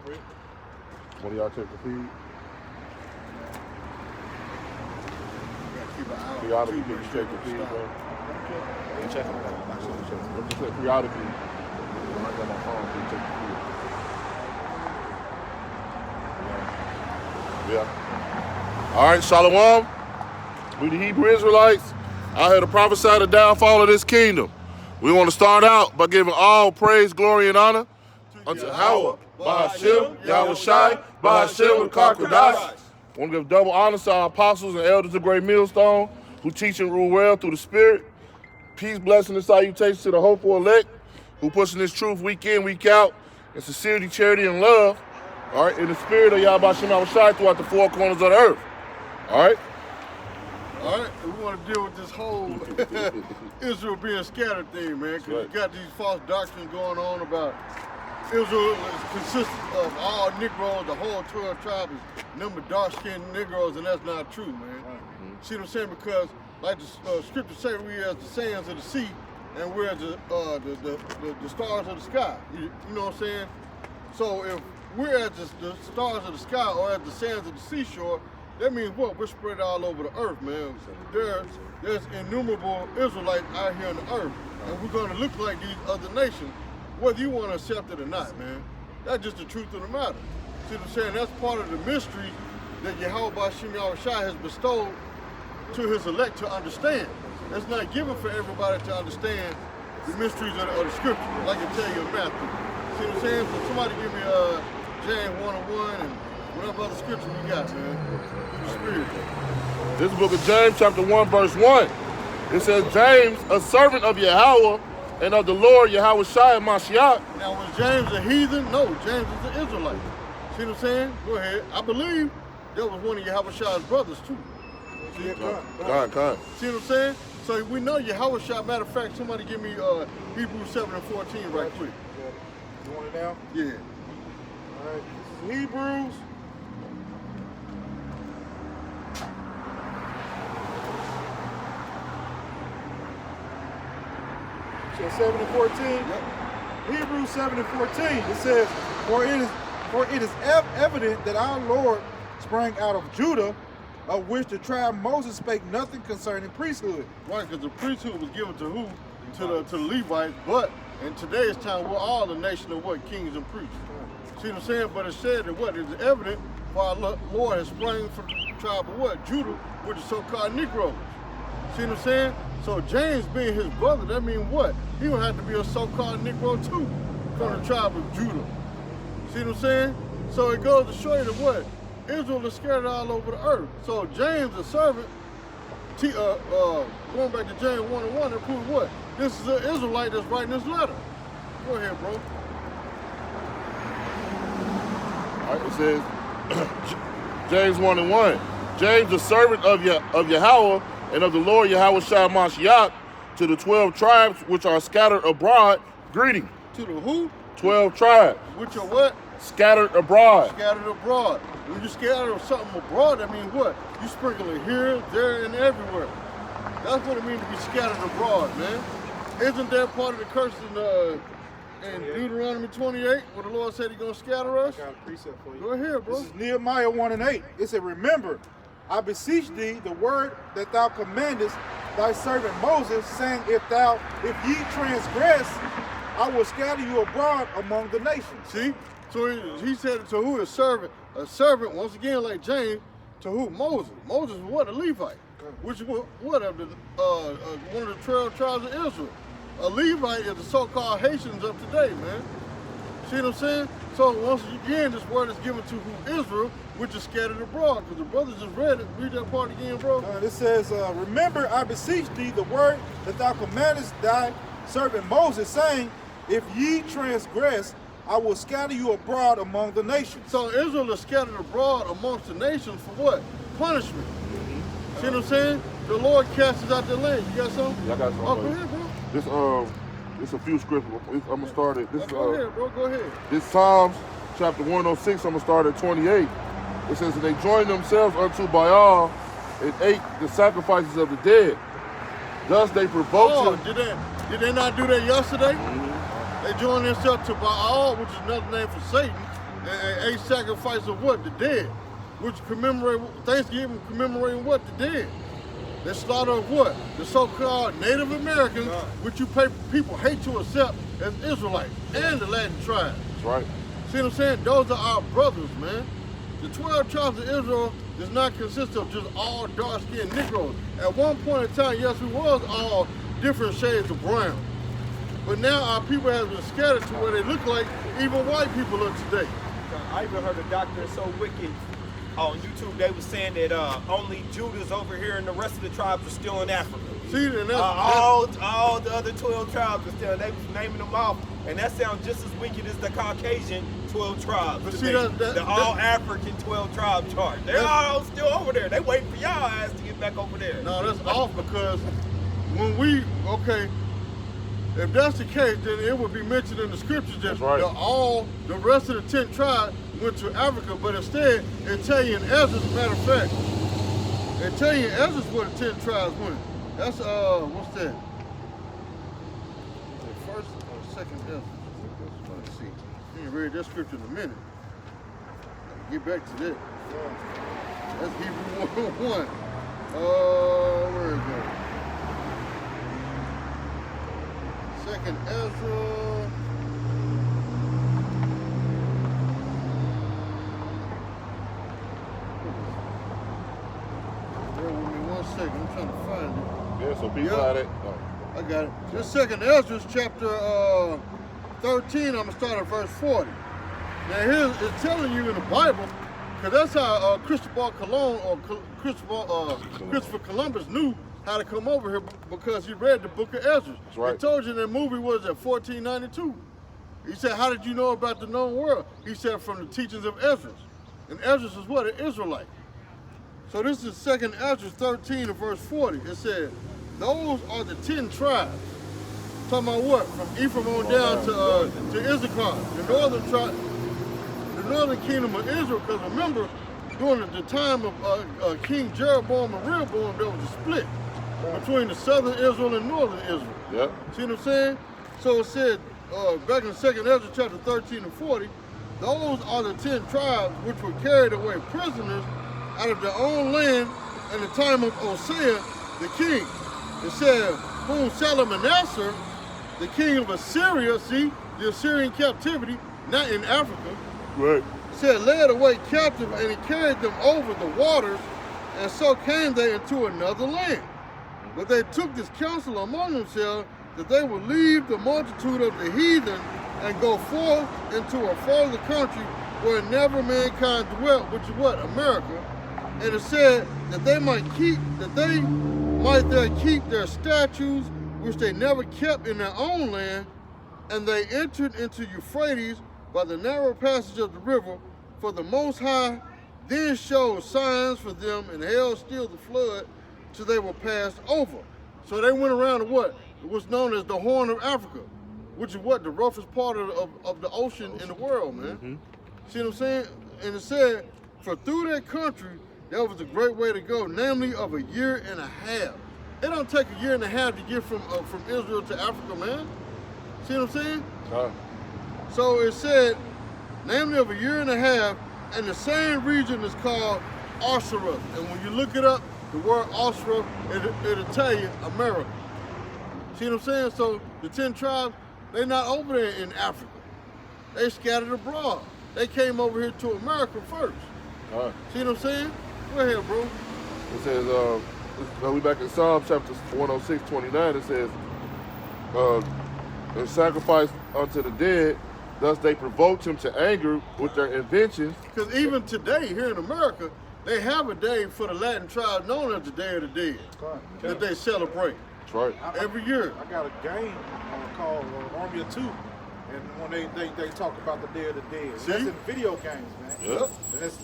One of y'all check the feed. Periodically, can you check the feed, bro? You check it. I'm just saying, periodically, when I got my phone, can you check the feed? Yeah. All right, Shalom. We the Hebrew Israelites out here to prophesy the downfall of this kingdom. We want to start out by giving all praise, glory, and honor unto Yahweh, Bahashim, Yahweh Shai, Bahashim, Karkadash. I want to give double honor to our apostles and elders of Great Millstone who teach and rule well through the Spirit. Peace, blessing, and salutations to the hopeful elect who pushing this truth week in, week out in sincerity, charity, and love. All right, in the spirit of Yahweh Shem Yahweh Shai throughout the four corners of the earth. All right? All right, we want to deal with this whole Israel being scattered thing, man, because you got these false doctrines going on about Israel consists of all Negroes, the whole 12 tribes is numbered dark-skinned Negroes, and that's not true, man. See what I'm saying? Because, like the scripture say, we as the sands of the sea, and we're as the stars of the sky. You know what I'm saying? So if we're as the stars of the sky or as the sands of the seashore, that means what? We're spread all over the earth, man. There's innumerable Israelites out here on the earth, and we're going to look like these other nations, whether you want to accept it or not, man. That's just the truth of the matter. See what I'm saying? That's part of the mystery that Yahweh Bashim Yahweh Shai has bestowed to his elect to understand. It's not given for everybody to understand the mysteries of the scripture, like I tell you in Matthew. See what I'm saying? So somebody give me James 1:1 and whatever other scripture we got, man. Through the Spirit. This book of James, chapter 1, verse 1. It says, James, a servant of Yahweh and of the Lord Yahweh Shai and Mashiach. Now, was James a heathen? No, James is an Israelite. See what I'm saying? Go ahead. I believe that was one of Yahweh Shai's brothers, too. See, God. See what I'm saying? So we know Yahweh Shai. Matter of fact, somebody give me Hebrews 7:14 right quick. You want it now? Yeah. All right. This is Hebrews. So 7:14. Yep. Hebrews 7:14. It says, For it is evident that our Lord sprang out of Judah, of which the tribe Moses spake nothing concerning priesthood. Right, because the priesthood was given to who? To the Levites. But in today's time, we're all a nation of what? Kings and priests. See what I'm saying? But it said that what? It is evident for our Lord has sprung from the tribe of what? Judah, with the so-called Negroes. See what I'm saying? So James being his brother, that means what? He would have to be a so-called Negro too, from the tribe of Judah. See what I'm saying? So it goes to show you that what? Israel is scattered all over the earth. So James, the servant, going back to James 1:1, to prove what? This is an Israelite that's writing this letter. Go ahead, bro. All right, it says, James 1:1. James, the servant of Yahweh and of the Lord Yahweh Shai Mashiach, to the 12 tribes which are scattered abroad, greeting. To the who? 12 tribes. Which are what? Scattered abroad. Scattered abroad. When you scatter something abroad, that means what? You sprinkle it here, there, and everywhere. That's what it means to be scattered abroad, man. Isn't that part of the curse in Deuteronomy 28, where the Lord said he's going to scatter us? I got a precept for you. Go ahead, bro. This is Nehemiah 1:8. It said, Remember, I beseech thee the word that thou commandest thy servant Moses, saying, If ye transgress, I will scatter you abroad among the nations. See? So he said it to who? A servant. A servant, once again, like James, to who? Moses. Moses was what? A Levite. Which was what? Of the, one of the 12 tribes of Israel. A Levite is the so-called Haitians of today, man. See what I'm saying? So once again, this word is given to who? Israel, which is scattered abroad. Because the brothers just read it. Read that part again, bro. It says, Remember, I beseech thee the word that thou commandest thy servant Moses, saying, If ye transgress, I will scatter you abroad among the nations. So Israel is scattered abroad amongst the nations for what? Punishment. See what I'm saying? The Lord casts out the land. You got something? Yeah, I got something. Oh, go ahead, bro. This a few scriptures. I'm gonna start it. Go ahead, bro. Go ahead. This Psalms chapter 106. I'm gonna start at 28. It says, "And they joined themselves unto Baal and ate the sacrifices of the dead. Thus they provoked him." Did they not do that yesterday? They join themselves to Baal, which is another name for Satan, and a sacrifice of what? The dead, which commemorate Thanksgiving, commemorating what? The dead. The slaughter of what? The so-called Native Americans, which people hate to accept as Israelites, and the Latin tribes. That's right. See what I'm saying? Those are our brothers, man. The 12 tribes of Israel does not consist of just all dark-skinned Negroes. At one point in time, yes, we was all different shades of brown. But now our people have been scattered to where they look like even white people look today. I even heard a doctor so wicked on YouTube. They were saying that only Judah's over here and the rest of the tribes are still in Africa. See, and all the other 12 tribes are still. They was naming them off, and that sounds just as wicked as the Caucasian 12 tribes. But see, the all African 12 tribe chart. They're all still over there. They waiting for y'all ass to get back over there. No, that's off because when if that's the case, then it would be mentioned in the scriptures that the rest of the 10 tribes went to Africa, but instead it tell you in Ezra, as a matter of fact, it tell you in Ezra where the 10 tribes went. That's what's that? The first or second Ezra? Let's see. You ain't read that scripture in a minute. Get back to that. That's Hebrew 1:1. Where is it? Second Ezra. Bear with me 1 second. I'm trying to find it. Yeah, so people had it. I got it. This second Ezra, chapter 13. I'm gonna start at verse 40. Now here it's telling you in the Bible, because that's how Christopher Columbus knew how to come over here, because he read the book of Ezra. That's right. He told you in that movie was at 1492. He said, how did you know about the known world? He said, from the teachings of Ezra. And Ezra is what? An Israelite. So this is 2nd Ezra 13 and verse 40. It said, those are the 10 tribes. Talking about what? From Ephraim on down to Issachar, the northern tribe, the northern kingdom of Israel. Because remember, during the time of King Jeroboam and Rehoboam, there was a split between the southern Israel and northern Israel. Yep. See what I'm saying? So it said, back in 2nd Ezra chapter 13 and 40, those are the 10 tribes which were carried away prisoners out of their own land in the time of Hosea the king. It said, whom Shalmaneser, the king of Assyria, see, the Assyrian captivity, not in Africa, Right. said, led away captive, and he carried them over the waters, and so came they into another land. But they took this counsel among themselves, that they would leave the multitude of the heathen and go forth into a further country where never mankind dwelt, which is what? America. And it said that they might there keep their statutes, which they never kept in their own land, and they entered into Euphrates by the narrow passage of the river, for the Most High then showed signs for them and held still the flood till they were passed over. So they went around to what? What's known as the Horn of Africa, which is what? The roughest part of the ocean in the world, man. Mm-hmm. See what I'm saying? And it said, for through that country, that was a great way to go, namely of a year and a half. It don't take a year and a half to get from Israel to Africa, man. See what I'm saying? So it said, namely of a year and a half, and the same region is called Ashura. And when you look it up, the word Ashura, it'll tell you America. See what I'm saying? So the 10 tribes, they're not over there in Africa. They scattered abroad. They came over here to America first. See what I'm saying? Go ahead, bro. It says, we back in Psalm chapter 106, 29, it says, and sacrifice unto the dead, thus they provoked him to anger with their inventions. Because even today, here in America, they have a day for the Latin tribe known as the Day of the Dead that they celebrate. That's right. Every year. I got a game called Army of Two, and when they talk about the Day of the Dead, that's in video games, man. Yep. And that's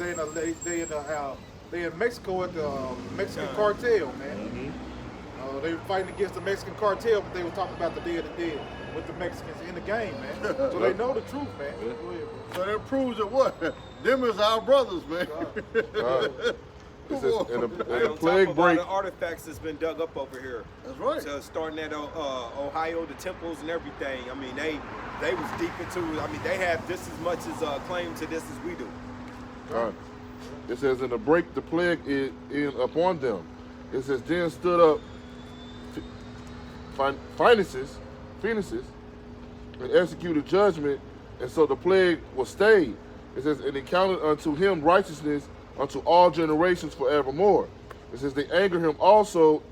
they in Mexico at the Mexican cartel, man. Mm-hmm. They were fighting against the Mexican cartel, but they were talking about the Day of the Dead with the Mexicans in the game, man. So they know the truth, man. Go ahead, bro. So that proves that what? Them is our brothers, man. It says, and And the on plague top of all break. the artifacts that's been dug up over here. That's right. So starting at Ohio, the temples and everything. I mean, they was deep into it. I mean, they have just as much as claim to this as we do. All right. It says, and to break the plague in upon them. It says, then stood up Phoenicians and executed judgment, and so the plague was stayed. It says, and they counted unto him righteousness unto all generations forevermore. It says, they angered him also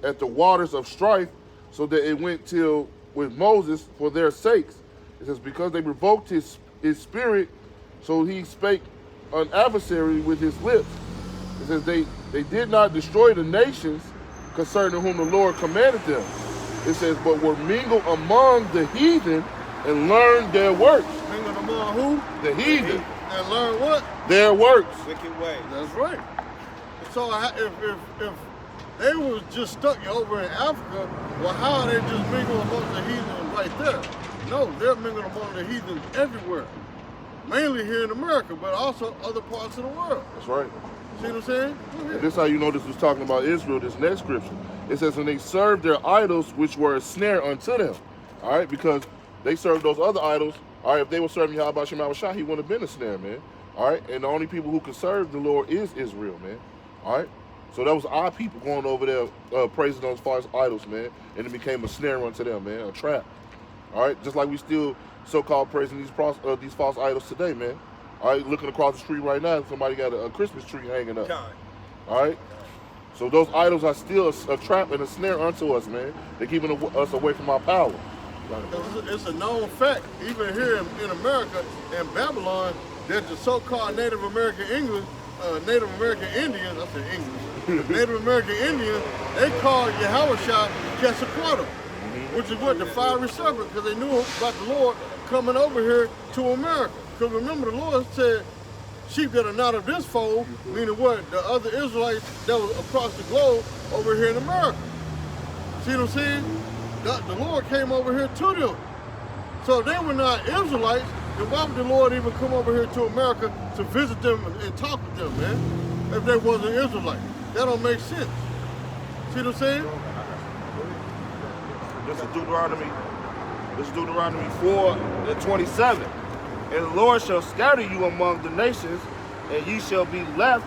at the waters of strife, so that it went till with Moses for their sakes. It says, because they provoked his spirit, so he spake an adversary with his lips. It says, they did not destroy the nations concerning whom the Lord commanded them. It says, but were mingled among the heathen and learned their works. Mingled among who? The heathen. And learn what? Their works. Wicked ways. That's right. So if they was just stuck over in Africa, well, how are they just mingled among the heathen right there? No, they're mingled among the heathen everywhere. Mainly here in America, but also other parts of the world. That's right. See what I'm saying? And this is how you know this was talking about Israel, this next scripture. It says, and they served their idols, which were a snare unto them. All right, because they served those other idols. All right, if they were serving Yahweh Shem Shah, he wouldn't have been a snare, man. All right, and the only people who can serve the Lord is Israel, man. All right, so that was our people going over there praising those false idols, man, and it became a snare unto them, man, a trap. All right, just like we still so-called praising these false idols today, man. All right, looking across the street right now, somebody got a Christmas tree hanging up. All right, so those idols are still a trap and a snare unto us, man. They're keeping us away from our power. It's a known fact, even here in America, in Babylon, that the so-called Native American Indians, I said English, Native American Indians, they called Yahushua Quetzalcoatl, which is what, the fiery serpent, because they knew about the Lord coming over here to America. Because remember, the Lord said, sheep that are not of this fold, meaning what? The other Israelites that was across the globe over here in America. See what I'm saying? The Lord came over here to them. So if they were not Israelites, then why would the Lord even come over here to America to visit them and talk with them, man? If they wasn't Israelites. That don't make sense. See what I'm saying? This is Deuteronomy 4:27. And the Lord shall scatter you among the nations, and ye shall be left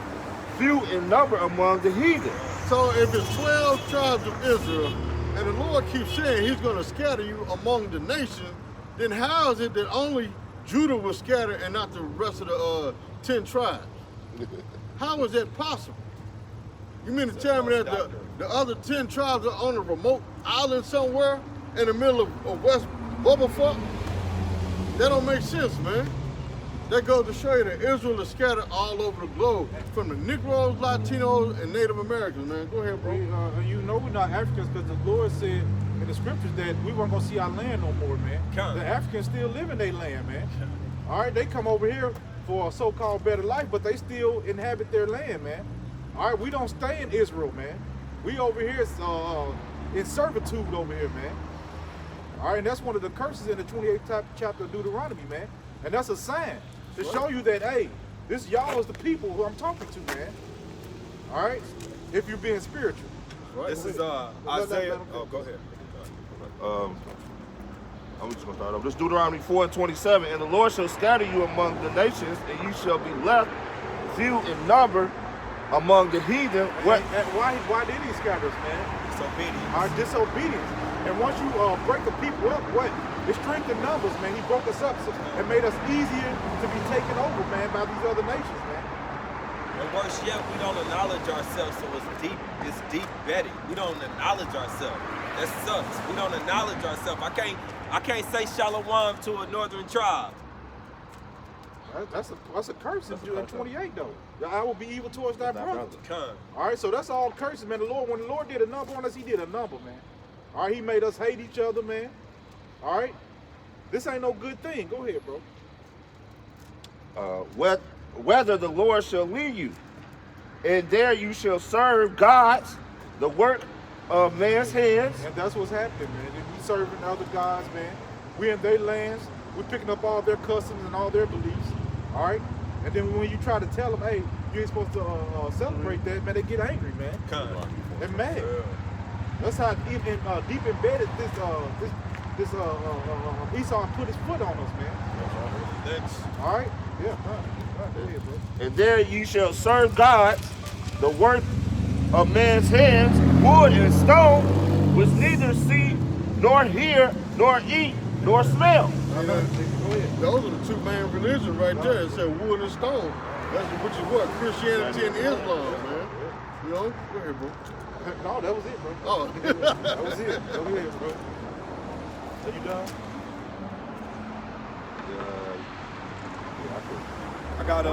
few in number among the heathen. So if it's 12 tribes of Israel, and the Lord keeps saying he's going to scatter you among the nations, then how is it that only Judah was scattered and not the rest of the 10 tribes? How is that possible? You mean to tell me that the other 10 tribes are on a remote island somewhere in the middle of West Bubblefuck? That don't make sense, man. That goes to show you that Israel is scattered all over the globe, from the Negroes, Latinos, and Native Americans, man. Go ahead, bro. You know we're not Africans because the Lord said in the scriptures that we weren't going to see our land no more, man. The Africans still live in their land, man. All right, they come over here for a so-called better life, but they still inhabit their land, man. All right, we don't stay in Israel, man. We over here in servitude over here, man. All right, and that's one of the curses in the 28th chapter of Deuteronomy, man. And that's a sign to show you that, hey, this y'all is the people who I'm talking to, man. All right, if you're being spiritual. Right. This is Isaiah. Oh, go ahead. I'm just gonna start off. This Deuteronomy 4:27. And the Lord shall scatter you among the nations, and you shall be left few in number among the heathen. Why did he scatter us, man? Disobedience. Our disobedience. And once you break the people up, what? It strengthened numbers, man. He broke us up and made us easier to be taken over, man, by these other nations, man. And worse yet, we don't acknowledge ourselves, so it's deep betting. We don't acknowledge ourselves. That sucks. We don't acknowledge ourselves. I can't say shalom to a northern tribe. That's a curse in 28 though. I will be evil towards thy brother. All right, so that's all curses, man. When the Lord did a number on us, he did a number, man. All right, he made us hate each other, man. All right, this ain't no good thing. Go ahead, bro. Whether the Lord shall lead you, and there you shall serve gods, the work of man's hands. And that's what's happening, man. We serving other gods, man. We in their lands. We're picking up all their customs and all their beliefs. All right, And then when you try to tell them, hey, you ain't supposed to celebrate that, man, they get angry, man. They're mad. That's how deep embedded this Esau put his foot on us, man. All right? Yeah, right. Go ahead, bro. And there ye shall serve God, the work of man's hands, wood and stone, which neither see, nor hear, nor eat, nor smell. Those are the two main religions right there. It said wood and stone. Which is what? Christianity and Islam, man. You know? Go ahead, bro. No, that was it, bro. Oh. That was it. Go ahead, bro. Are you done? I got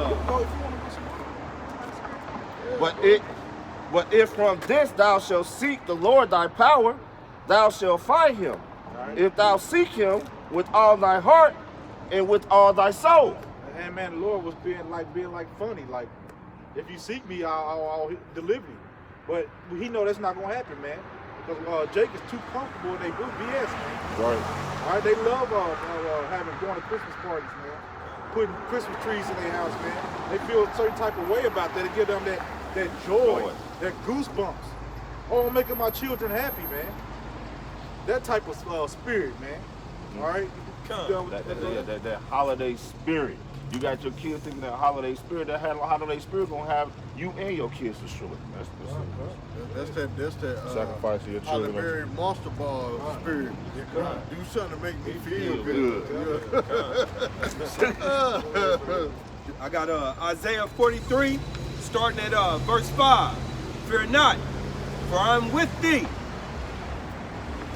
But if from this thou shalt seek the Lord thy power, thou shalt find him. Right. If thou seek him with all thy heart and with all thy soul. And man, the Lord was being like funny. Like, if you seek me, I'll deliver you. But he know that's not gonna happen, man. Because Jake is too comfortable in their BS, man. Right. All right, they love going to Christmas parties, man. Putting Christmas trees in their house, man. They feel a certain type of way about that. It give them that joy, that goosebumps. Oh, I'm making my children happy, man. That type of spirit, man. All right? That holiday spirit. You got your kids thinking that holiday spirit. That holiday spirit gonna have you and your kids destroyed. That's that sacrifice of your children. Hollyberry monster ball spirit. Do something to make me feel good. I got Isaiah 43, starting at verse 5. Fear not, for I am with thee.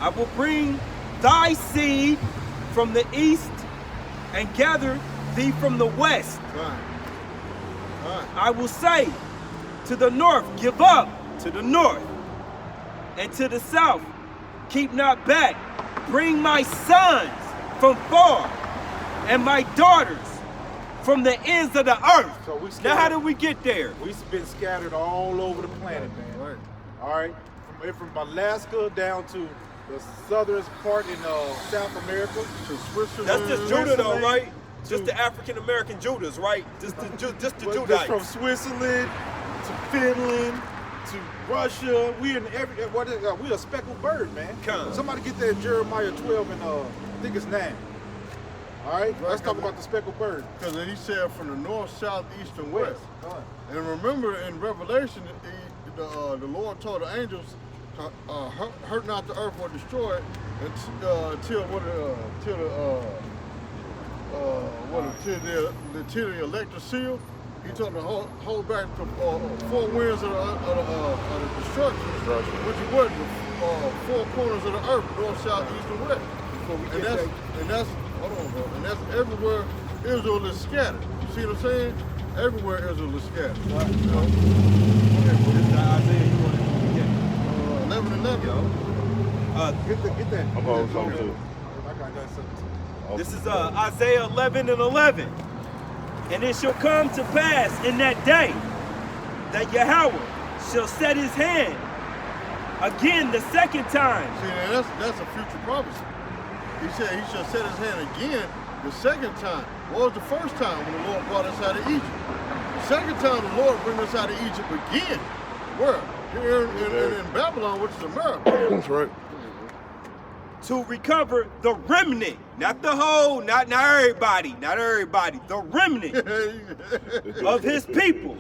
I will bring thy seed from the east and gather thee from the west. Right. I will say to the north, give up to the north, and to the south, keep not back. Bring my sons from far, and my daughters from the ends of the earth. So now, how did we get there? We've been scattered all over the planet, man. Right. All right, from Alaska down to the southern part in South America to Switzerland. That's just Judah, though, right? Just the African American Judahs, right? Just the Judahites. Just from Switzerland to Finland to Russia. We in every we a speckled bird, man. Come. Somebody get that Jeremiah 12 and I think it's 9. All right, let's talk about the speckled bird. Because he said from the north, south, east, and west. And remember in Revelation, the Lord told the angels, hurt not the earth or destroy it until the electric seal. He told them to hold back the 4 winds of the destruction, which is what the 4 corners of the earth, north, south, east, and west. And that's hold on, bro. And that's everywhere Israel is scattered. You see what I'm saying? Everywhere Israel is scattered. Right. You know? This is Isaiah you want to get. 11:11. Get that. I'm holding something too. I got something. This is Isaiah 11:11. And it shall come to pass in that day that Yahweh shall set his hand again the second time. See, now that's a future prophecy. He said he shall set his hand again the second time. What was the first time when the Lord brought us out of Egypt? The second time the Lord bring us out of Egypt again. Where? Here in Babylon, which is America. That's right. To recover the remnant, not the whole, not everybody, the remnant of his people,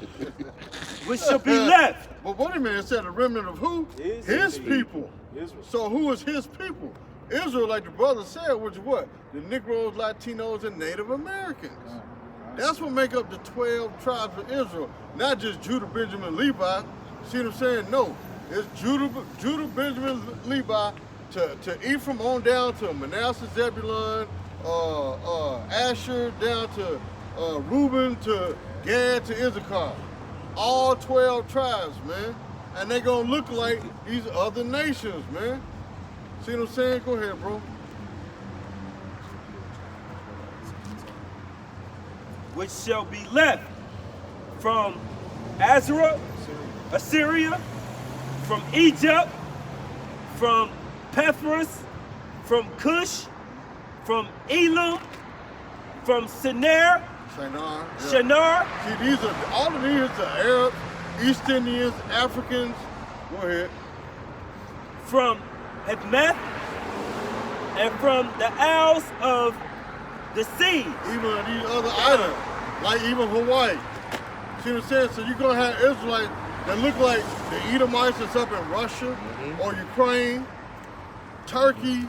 which shall be left. But wait a minute, it said a remnant of who? His people. Israel. So who is his people? Israel, like the brother said, which is what? The Negroes, Latinos, and Native Americans. That's what make up the 12 tribes of Israel. Not just Judah, Benjamin, Levi. See what I'm saying? No, it's Judah, Benjamin, Levi, to Ephraim on down to Manasseh, Zebulun, Asher, down to Reuben, to Gad, to Issachar. All 12 tribes, man. And they gonna look like these other nations, man. See what I'm saying? Go ahead, bro. Which shall be left from Assyria, from Egypt, from Paphras, from Cush, from Elam, from Sinir, Shinar. Yeah. Shinar, See, all of these are Arabs, East Indians, Africans. Go ahead. from Hepmeth, and from the Isles of the Sea. Even these other islands, like even Hawaii. See what I'm saying? So you're gonna have Israelites that look like the Edomites that's up in Russia or Ukraine, Turkey.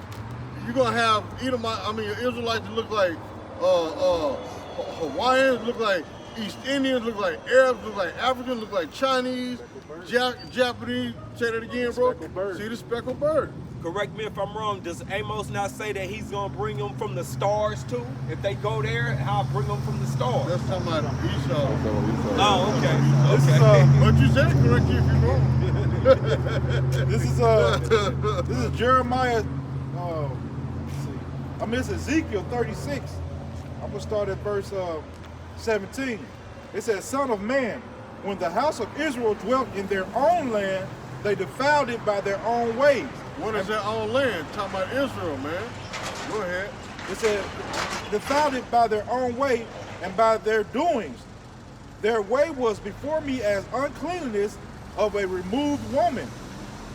You're gonna have Israelites that look like Hawaiians, look like East Indians, look like Arabs, look like Africans, look like Chinese, Japanese. Say that again, bro. Speckled bird. See the speckled bird. Correct me if I'm wrong. Does Amos not say that he's gonna bring them from the stars too? If they go there, I'll bring them from the stars. That's talking about Esau. Oh, okay. This is, Okay. But you said it correctly if you're wrong. This is Jeremiah. Let's see. I mean, it's Ezekiel 36. I'm gonna start at verse 17. It says, "Son of man, when the house of Israel dwelt in their own land, they defiled it by their own ways." What is their own land? Talking about Israel, man. Go ahead. It said, "Defiled it by their own way and by their doings. Their way was before me as uncleanness of a removed woman."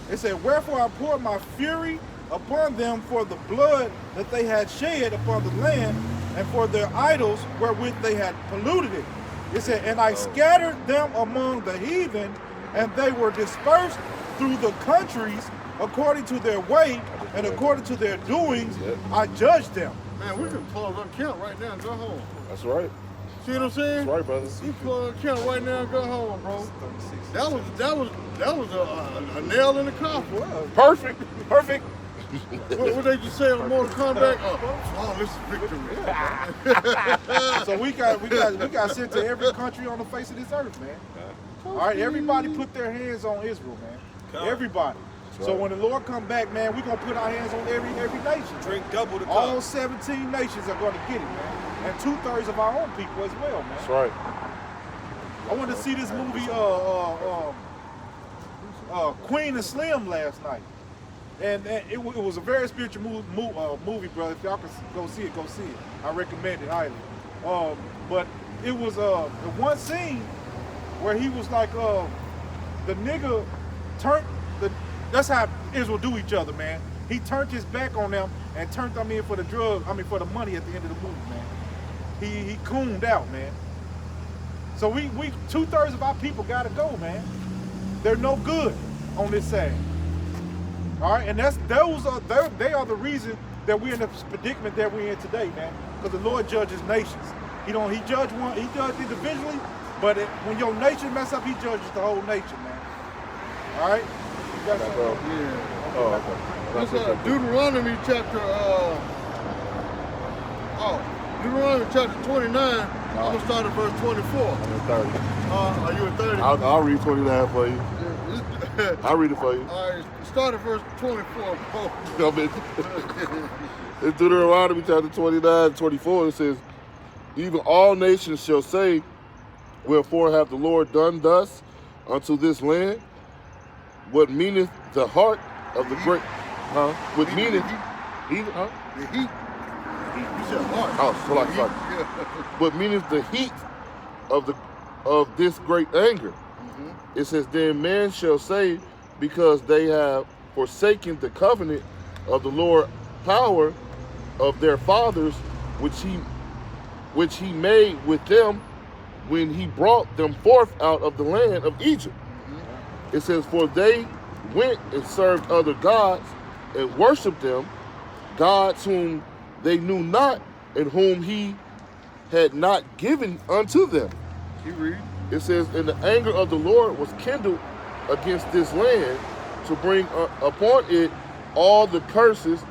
It said, "Wherefore I poured my fury upon them for the blood that they had shed upon the land, and for their idols wherewith they had polluted it." It said, "And I scattered them among the heathen, and they were dispersed through the countries according to their way and according to their doings. I judged them." Man, we can close our account right now and go home. That's right. See what I'm saying? That's right, brother. You close our account right now and go home, bro. That was a nail in the coffin. Perfect. Perfect. What they just say on Mortal Kombat? Flawless victory. So we got sent to every country on the face of this earth, man. All right, everybody put their hands on Israel, man. Everybody. So when the Lord come back, man, we're gonna put our hands on every nation. Drink double the cup. All 17 nations are gonna get it, man. And 2/3 of our own people as well, man. That's right. I went to see this movie, Queen and Slim last night. And it was a very spiritual movie, brother. If y'all can go see it, go see it. I recommend it highly. But it was the one scene where he was like, the nigga turned that's how Israel do each other, man. He turned his back on them and turned them in for the for the money at the end of the movie, man. He cooned out, man. So we 2/3 of our people gotta go, man. They're no good on this side. All right, and they are the reason that we're in the predicament that we're in today, man. Because the Lord judges nations. He judge individually, but when your nation mess up, he judges the whole nation, man. All right. You got something? Yeah. Oh, That's okay. Deuteronomy chapter Deuteronomy chapter 29. I'm gonna start at verse 24. I'm at 30. Are you at 30? I'll read 29 for you. I'll read it for you. All right, start at verse 24, bro. In Deuteronomy chapter 29, 24, it says, "Even all nations shall say, Wherefore hath the Lord done thus unto this land? What meaneth the heart of the great?" What meaneth? Even, huh? The heat. You said heart. Oh, so like, sorry. Yeah. What meaneth the heat of this great anger? It says, "Then man shall say, because they have forsaken the covenant of the Lord power of their fathers, which he made with them when he brought them forth out of the land of Egypt." It says, "For they went and served other gods and worshipped them, gods whom they knew not and whom he had not given unto them." You read. It says, "And the anger of the Lord was kindled against this land to bring upon it all the curses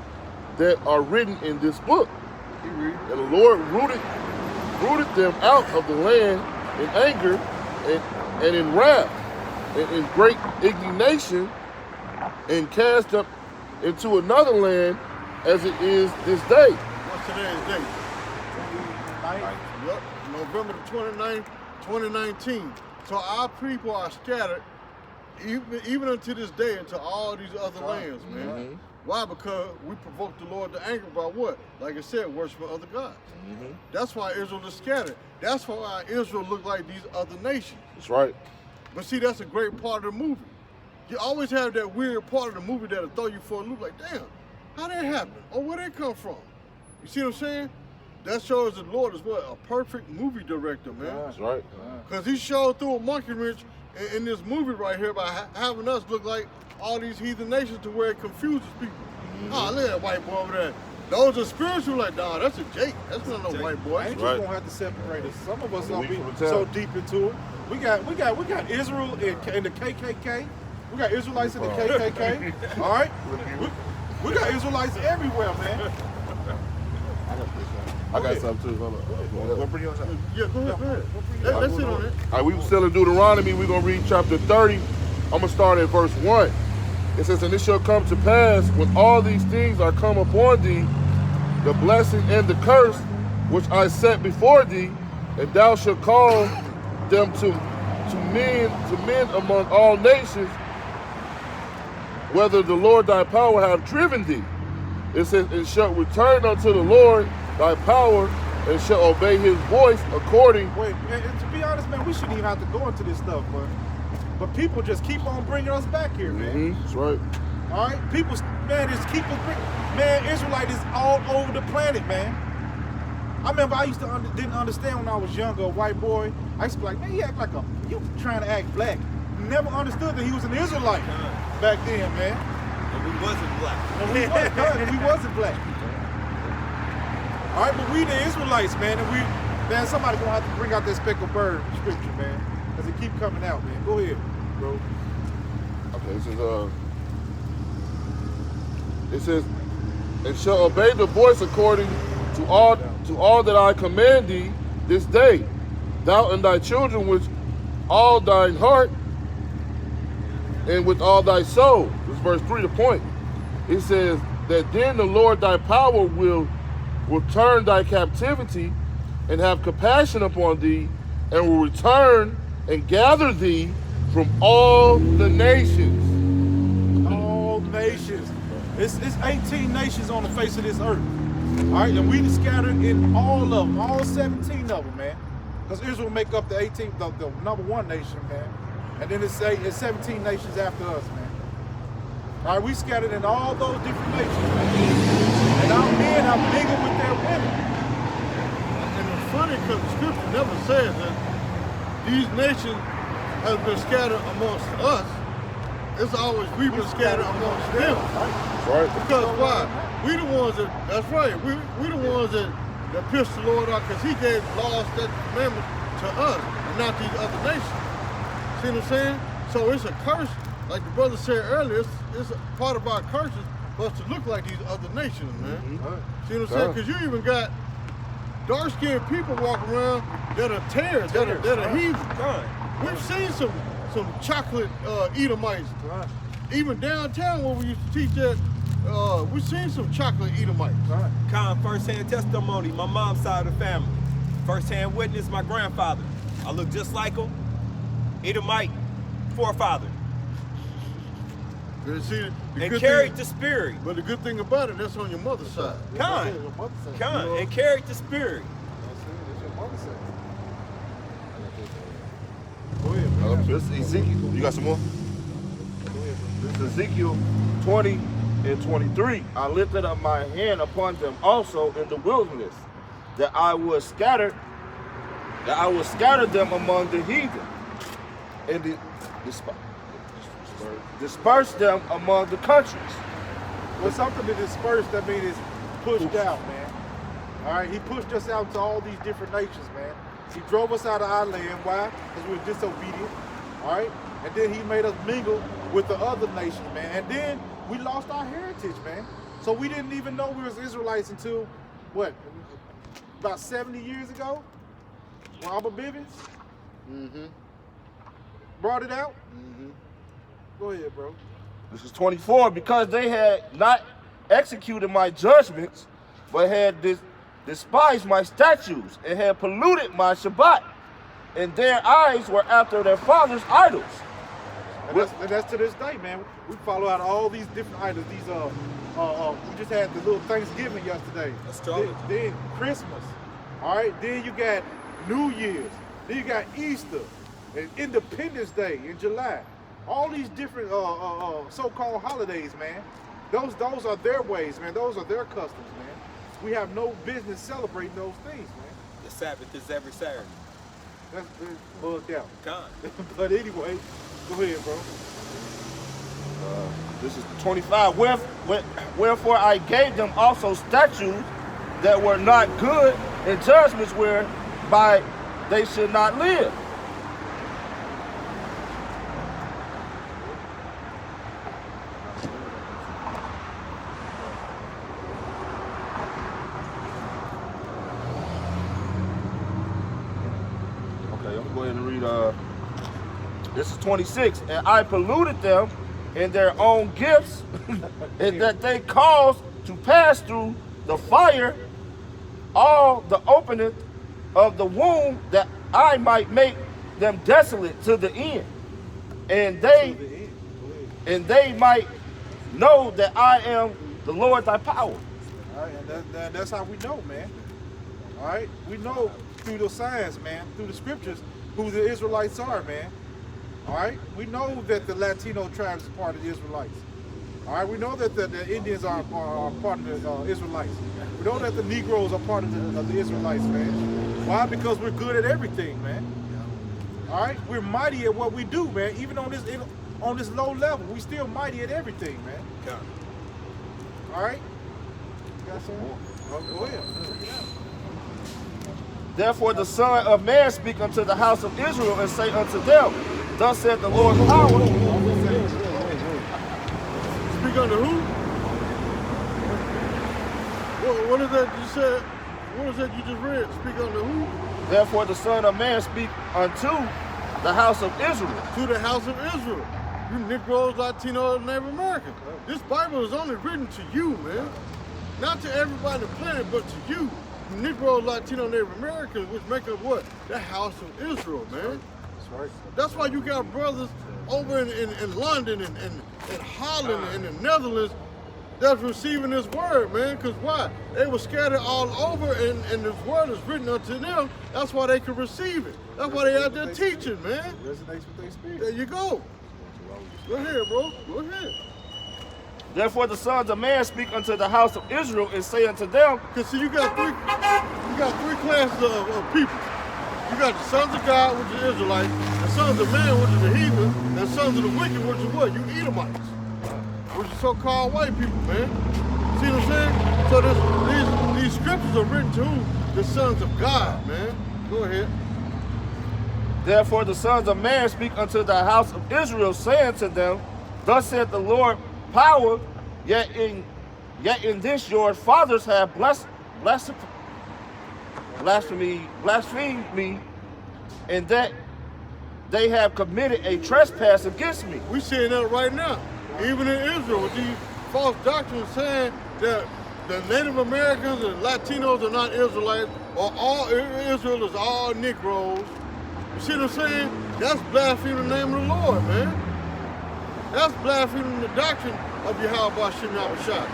that are written in this book. You read. And the Lord rooted them out of the land in anger and in wrath and in great indignation, and cast them into another land as it is this day." What's today's date? Yep, November the 29th, 2019. So our people are scattered even unto this day into all these other lands, man. Why? Because we provoked the Lord to anger by what? Like I said, worshiping other gods. That's why Israel is scattered. That's why Israel look like these other nations. That's right. But see, that's a great part of the movie. You always have that weird part of the movie that'll throw you for a loop like, damn, how that happen? Or where that come from? You see what I'm saying? That shows the Lord is what? A perfect movie director, man. That's right. Because he showed through a monkey wrench in this movie right here by having us look like all these heathen nations to where it confuses people. Oh, look at that white boy over there. Those are spiritual, like, nah, that's a Jake. That's not no white boy. Ain't Right. just gonna have to separate us. Some of us gonna be from the so town. deep into it. We got Israel in the KKK. We got Israelites in the KKK. All right. We got Israelites everywhere, man. I got something too. Hold on. What bring you on that? Yeah, go ahead. Let's sit on it. All right, we were still in Deuteronomy. We're going to read chapter 30. I'm going to start at verse 1. It says, and it shall come to pass, when all these things are come upon thee, the blessing and the curse, which I set before thee, and thou shalt call them to men among all nations, whether the Lord thy power have driven thee. It says, and shalt return unto the Lord thy power, and shall obey his voice according. Wait, man, to be honest, man, we shouldn't even have to go into this stuff, but people just keep on bringing us back here, man. That's right. All right, people, man, just keep us bringing. Man, Israelite is all over the planet, man. I remember I used to didn't understand when I was younger, a white boy. I used to be like, man, he act like you trying to act black. Never understood that he was an Israelite back then, man. And we wasn't black. And we wasn't black. All right, but we the Israelites, man, and man, somebody gonna have to bring out that speckled bird scripture, man, because it keep coming out, man. Go ahead, bro. Okay, it says, and shall obey the voice according to all that I command thee this day, thou and thy children with all thine heart and with all thy soul. This is verse 3, the point. It says that then the Lord thy power will turn thy captivity and have compassion upon thee, and will return and gather thee from all the nations. All nations. It's 18 nations on the face of this earth. All right, and we scattered in all of them, all 17 of them, man. Because Israel make up the number one nation, man. And then it's 17 nations after us, man. All right, we scattered in all those different nations, man. And our men are bigger with their women. And it's funny because the scripture never says that these nations have been scattered amongst us. It's always we've been scattered amongst them. Right. Because why? We the ones that's right. We the ones that pissed the Lord off because he gave laws, that commandments to us and not these other nations. See what I'm saying? So it's a curse, like the brother said earlier, it's a part of our curses for us to look like these other nations, man. See what I'm saying? Because you even got dark-skinned people walking around that are tares, that are heathen. We've seen some chocolate Edomites. Even downtown where we used to teach that, we've seen some chocolate Edomites. First-hand testimony, my mom's side of the family. First-hand witness, my grandfather. I look just like him. Edomite forefather. And carried the spirit. But the good thing about it, that's on your mother's side. And carried the spirit. That's your mother's side. Go ahead, man. This is Ezekiel. You got some more? This is Ezekiel 20 and 23. I lifted up my hand upon them also in the wilderness, that I would scatter them among the heathen, and disperse them among the countries. Well, something to disperse, that means it's pushed out, man. All right, he pushed us out to all these different nations, man. He drove us out of our land. Why? Because we were disobedient. All right, and then he made us mingle with the other nations, man. And then we lost our heritage, man. So we didn't even know we was Israelites until what? About 70 years ago, when Abba Bivens brought it out. Go ahead, bro. This is 24, because they had not executed my judgments, but had despised my statutes, and had polluted my Shabbat, and their eyes were after their fathers' idols. And that's to this day, man. We follow out all these different idols. These we just had the little Thanksgiving yesterday. Astrology. Then Christmas. All right. Then you got New Year's. Then you got Easter and Independence Day in July. All these different so-called holidays, man. Those are their ways, man. Those are their customs, man. We have no business celebrating those things, man. The Sabbath is every Saturday. That's bugged out. Con. But anyway, go ahead, bro. This is 25. Wherefore I gave them also statutes that were not good, and judgments whereby they should not live. Okay, I'm going to go ahead and read. This is 26. And I polluted them in their own gifts, and that they caused to pass through the fire all the opening of the womb, that I might make them desolate to the end, and they might know that I am the Lord thy power. All right, and that's how we know, man. All right, we know through the signs, man, through the scriptures, who the Israelites are, man. All right, we know that the Latino tribes are part of the Israelites. All right, we know that the Indians are part of the Israelites. We know that the Negroes are part of the Israelites, man. Why? Because we're good at everything, man. All right, we're mighty at what we do, man. Even on this low level, we still mighty at everything, man. Con. All right, you got something? Oh, go ahead. Therefore the Son of Man speak unto the house of Israel, and say unto them, thus said the Lord power. Speak unto who? What is that you said? What is that you just read? Speak unto who? Therefore the Son of Man speak unto the house of Israel. To the house of Israel. You Negroes, Latinos, and Native Americans. This Bible is only written to you, man. Not to everybody on the planet, but to you. Negroes, Latino, Native Americans, which make up what? The house of Israel, man. That's right. That's why you got brothers over in London and Holland and the Netherlands that's receiving this word, man. Because why? They were scattered all over, and this word is written unto them. That's why they could receive it. That's why they out there teaching, man. Resonates with their spirit. There you go. Go ahead, bro. Go ahead. Therefore the sons of man speak unto the house of Israel, and say unto them, Because see, you got three classes of people. You got the sons of God, which is Israelites, the sons of man, which is the heathen, and sons of the wicked, which is what? You Edomites, which is so-called white people, man. See what I'm saying? So these scriptures are written to the sons of God, man. Go ahead. Therefore the sons of man speak unto the house of Israel, saying to them, thus saith the Lord power, yet in this your fathers have blasphemed me, and that they have committed a trespass against me. We seeing that right now. Even in Israel, with these false doctrines saying that the Native Americans and Latinos are not Israelites, or all Israel is all Negroes. You see what I'm saying? That's blaspheming the name of the Lord, man. That's blaspheming the doctrine of Yahweh Shem Yahushua.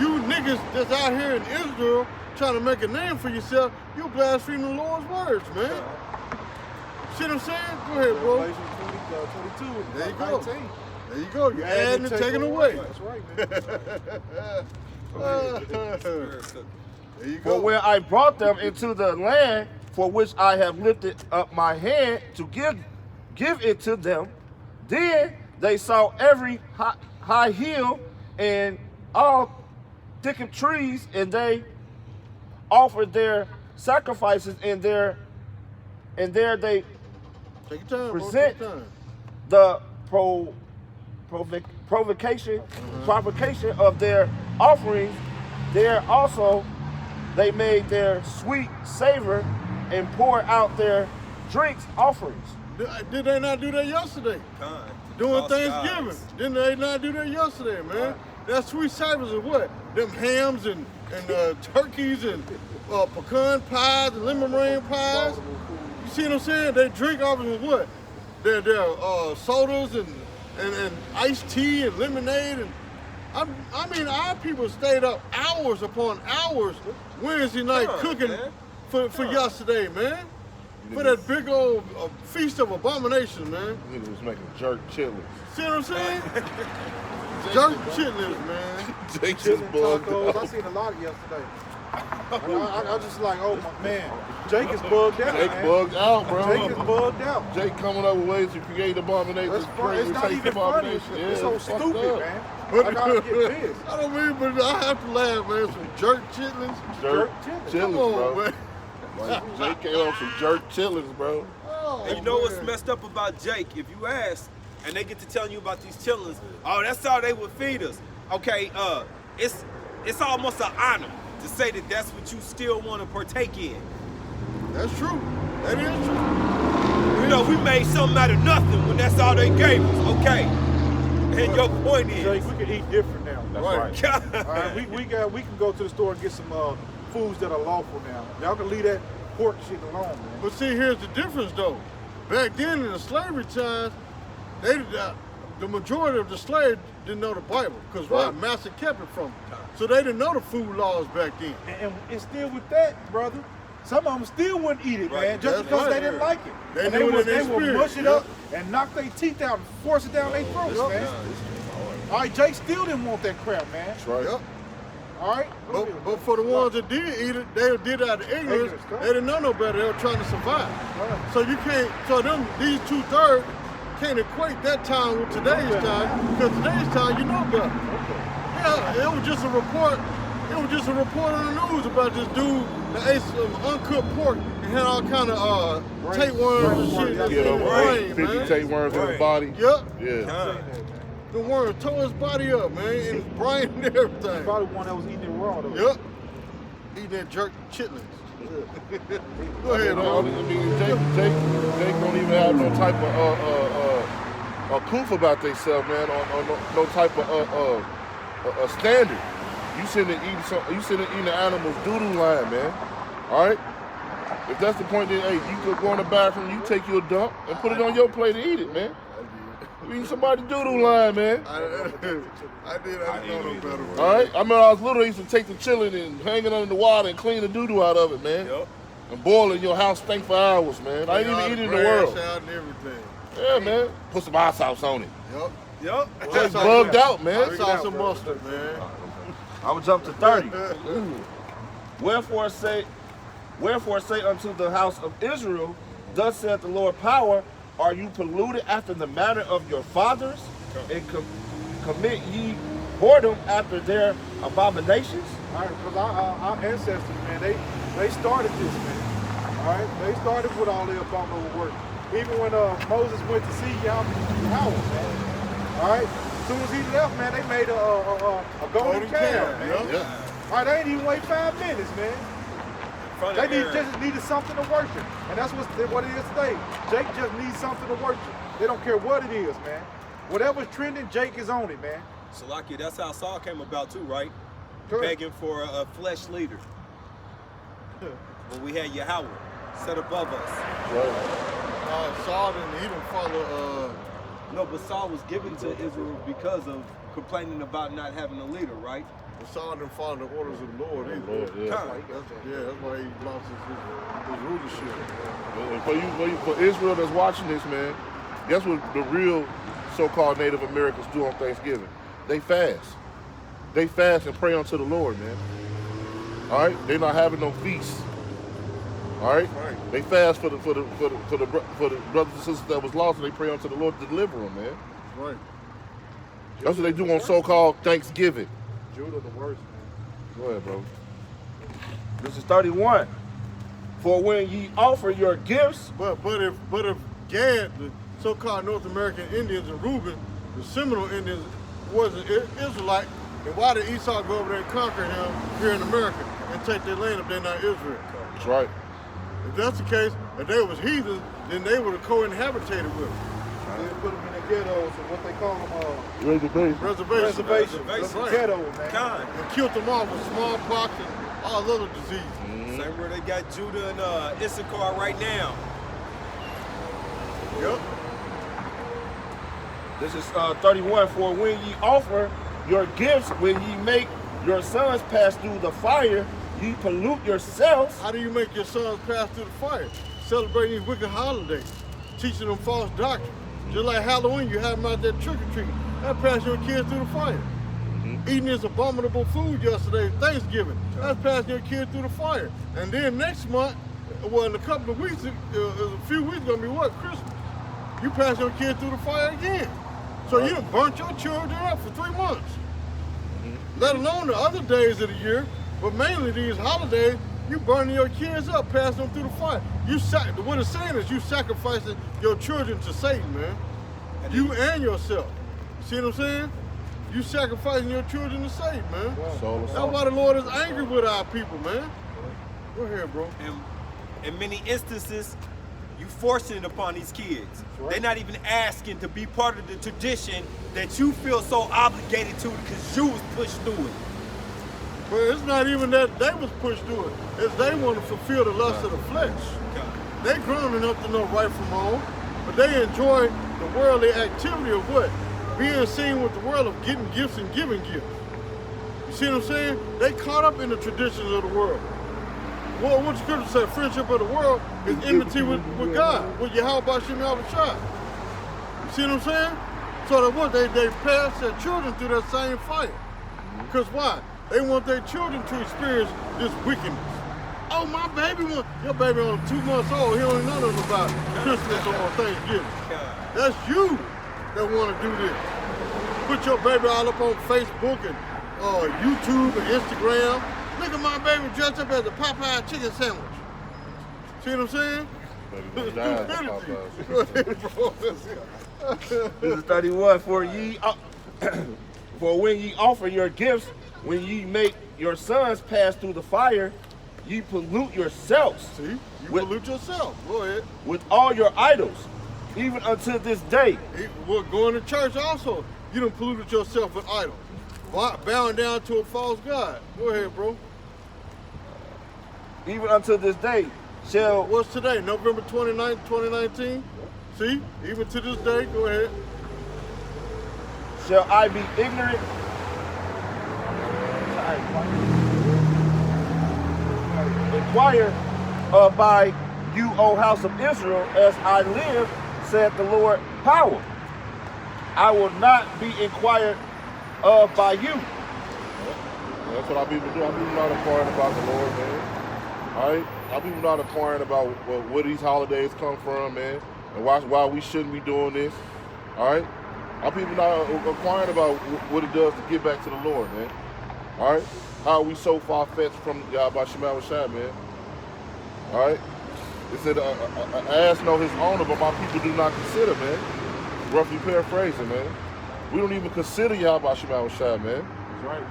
You niggas that's out here in Israel trying to make a name for yourself, you blaspheme the Lord's words, man. See what I'm saying? Go ahead, bro. Revelation 22, There you go. 19. There you go. You're adding and taking away. That's right, man. There you For go. where I brought them into the land for which I have lifted up my hand to give it to them, then they saw every high hill and all thicket trees, and they offered their sacrifices, and there they Take your time, bro. present Take your time. the provocation of their offerings. There also they made their sweet savor and poured out their drinks offerings. Did they not do that yesterday? Con. Doing False Thanksgiving. gods. Didn't they not do that yesterday, man? That sweet savors of what? Them hams and turkeys and pecan pies and lemon meringue pies. You see what I'm saying? They drink off of what? Their sodas and iced tea and lemonade. And I mean, our people stayed up hours upon hours Wednesday night Come on, cooking man. for yesterday, man. for that big old feast of abominations, man. Niggas was making jerk chitlins. See what I'm saying? Jerk chitlins, man. Jake Chitlin just bugged tacos. I out. seen a lot yesterday. I just like, oh my man, Jake is bugged out, Jake man. bugged out, bro. Jake is bugged out. Jake coming up with ways to create abominations. That's fun. It's not even funny. It's so stupid, man. I gotta get pissed. I don't mean, but I have to laugh, man. Some jerk chitlins. Jerk chitlins. Come chitlins, on, bro. man. Like, Jake came on some jerk chitlins, bro. Oh, And you know what's man. messed up about Jake? If you ask, and they get to telling you about these chillins, oh, that's all they would feed us. Okay, it's almost an honor to say that that's what you still want to partake in. That's true. That is true. You know, we made something out of nothing when that's all they gave us. Okay, and your point Jake, is, we can eat different now. That's right. All right, we can go to the store and get some foods that are lawful now. Y'all can leave that pork shit alone, man. But see, here's the difference, though. Back then, in the slavery times, the majority of the slaves didn't know the Bible because Right. Master kept it from them. So they didn't know the food laws back then. And it's still with that, brother. Some of them still wouldn't eat it, Right. man, just That's because right. they didn't like it. They and knew it in they their would spirit, mush it yeah. up and knock their teeth out and force it down their throats, man. All right, Jake still didn't want that crap, man. That's right. Yep. All right? But for the ones that did eat it, they did it out of ignorance. They didn't know no better. They were trying to survive. Right. So you can't. So these 2/3 can't equate that time with today's time because today's time you know better. Yeah, it was just a report. It was just a report on the news about this dude that ate some uncooked pork and had all kind of tapeworms and shit in Get his over brain, 50 man. tapeworms in his Right. body. Yep. Yeah. The worm tore his body up, man, and his brain and everything. Probably one that was eating it raw, though. Yep. Eating that jerk chitlins. Go ahead, I bro. mean, Jake don't even have no type of proof about themselves, man. On no type of standard. You sitting eating the animal's doo-doo line, man. All right. If that's the point, then hey, you could go in the bathroom, you take you a dump and put it on your plate and eat it, man. You eating somebody's doo-doo line, man. I didn't know no better. Man. All right. I remember I was little, I used to take the chillin' and hang it under the water and clean the doo-doo out of it, man. Yup. And boil it in your house stink for hours, man. I ain't even eat it in the world. Out and everything. Yeah, man. Put some hot sauce on it. Yep. Yup. Just bugged out, man. I saw some mustard, man. I would jump to 30. Wherefore say unto the house of Israel, thus saith the Lord power, are you polluted after the manner of your fathers, and commit ye whoredom after their abominations? All right, because our ancestors, man, they started this, man. All right, they started with all their abominable work. Even when Moses went to see Yahweh, man. All right, as soon as he left, man, they made a golden calf, man. Yeah. All right, they ain't even wait 5 minutes, man. They just needed something to worship, and that's what it is today. Jake just needs something to worship. They don't care what it is, man. Whatever's trending, Jake is on it, man. Salaki, that's how Saul came about too, right? Correct. Begging for a flesh leader. When we had Yahweh set above us. Right. Saul he didn't follow. No, but Saul was given to Israel because of complaining about not having a leader, right? Saul didn't follow the orders of the Lord either. Lord, yeah. That's why he lost his rulership. For Israel that's watching this, man, guess what the real so-called Native Americans do on Thanksgiving? They fast. They fast and pray unto the Lord, man. All right, they're not having no feast. All right, they fast for the brothers and sisters that was lost, and they pray unto the Lord to deliver them, man. Right. That's what they do on so-called Thanksgiving. Judah the worst, man. Go ahead, bro. This is 31. For when ye offer your gifts, But if Gad, the so-called North American Indians, and Reuben, the Seminole Indians, wasn't Israelite, then why did Esau go over there and conquer him here in America and take their land if they're not Israel? That's right. If that's the case, if they was heathens, then they would have co-inhabitated with them. They put them in the ghettos, or what they call them, Reservation. reservations. That's right. Ghetto, man. Con. And killed them off with smallpox and all other diseases. Same where they got Judah and Issachar right now. Yep. this is 31. For when ye offer your gifts, when ye make your sons pass through the fire, ye pollute yourselves. How do you make your sons pass through the fire? celebrating these wicked holidays, teaching them false doctrine. Just like Halloween, you have them out there trick-or-treating. That's passing your kids through the fire. Eating this abominable food yesterday, Thanksgiving. That's passing your kids through the fire. And then next month, well, in a couple of weeks, a few weeks, gonna be what? Christmas. You pass your kids through the fire again. So you done burnt your children up for 3 months. Let alone the other days of the year, but mainly these holidays, you burning your kids up, passing them through the fire. What it's saying is you sacrificing your children to Satan, man. You and yourself. See what I'm saying? You sacrificing your children to Satan, man. That's why the Lord is angry with our people, man. Go ahead, bro. In many instances, you forcing it upon these kids. Right. They're not even asking to be part of the tradition that you feel so obligated to because you was pushed through it. But it's not even that they was pushed through it. It's they want to fulfill the lust of the flesh. They grown enough to know right from wrong, but they enjoy the worldly activity of what? Being seen with the world of getting gifts and giving gifts. You see what I'm saying? They caught up in the traditions of the world. Well, what the scripture said, friendship of the world is enmity with God, with Yahweh Bashim Yahushua. You see what I'm saying? So that what? They pass their children through that same fire. Because why? They want their children to experience this wickedness. Oh, my baby, your baby only 2 months old, he don't know nothing about Christmas or Thanksgiving. That's you that want to do this. Put your baby all up on Facebook and YouTube and Instagram. Look at my baby dressed up as a Popeye chicken sandwich. See what I'm saying? This is 31. For when ye offer your gifts, when ye make your sons pass through the fire, ye pollute yourselves. See? You pollute yourself. Go ahead. With all your idols, even unto this day. Well, going to church also, you done polluted yourself with idols. Bowing down to a false god. Go ahead, bro. Even unto this day shall... What's today? November 29th, 2019? See? Even to this day, go ahead. Shall I be ignorant? Inquire by you, O house of Israel, as I live, said the Lord power. I will not be inquired of by you. That's what our people do. Our people not inquiring about the Lord, man. All right? Our people not inquiring about where these holidays come from, man, and why we shouldn't be doing this. All right? Our people not inquiring about what it does to get back to the Lord, man. All right? How are we so far-fetched from Yahweh Shema Shai, man? All right? It said, ass know his owner, but my people do not consider, man. Roughly paraphrasing, man. We don't even consider Yahweh Shema Shai, man. That's right.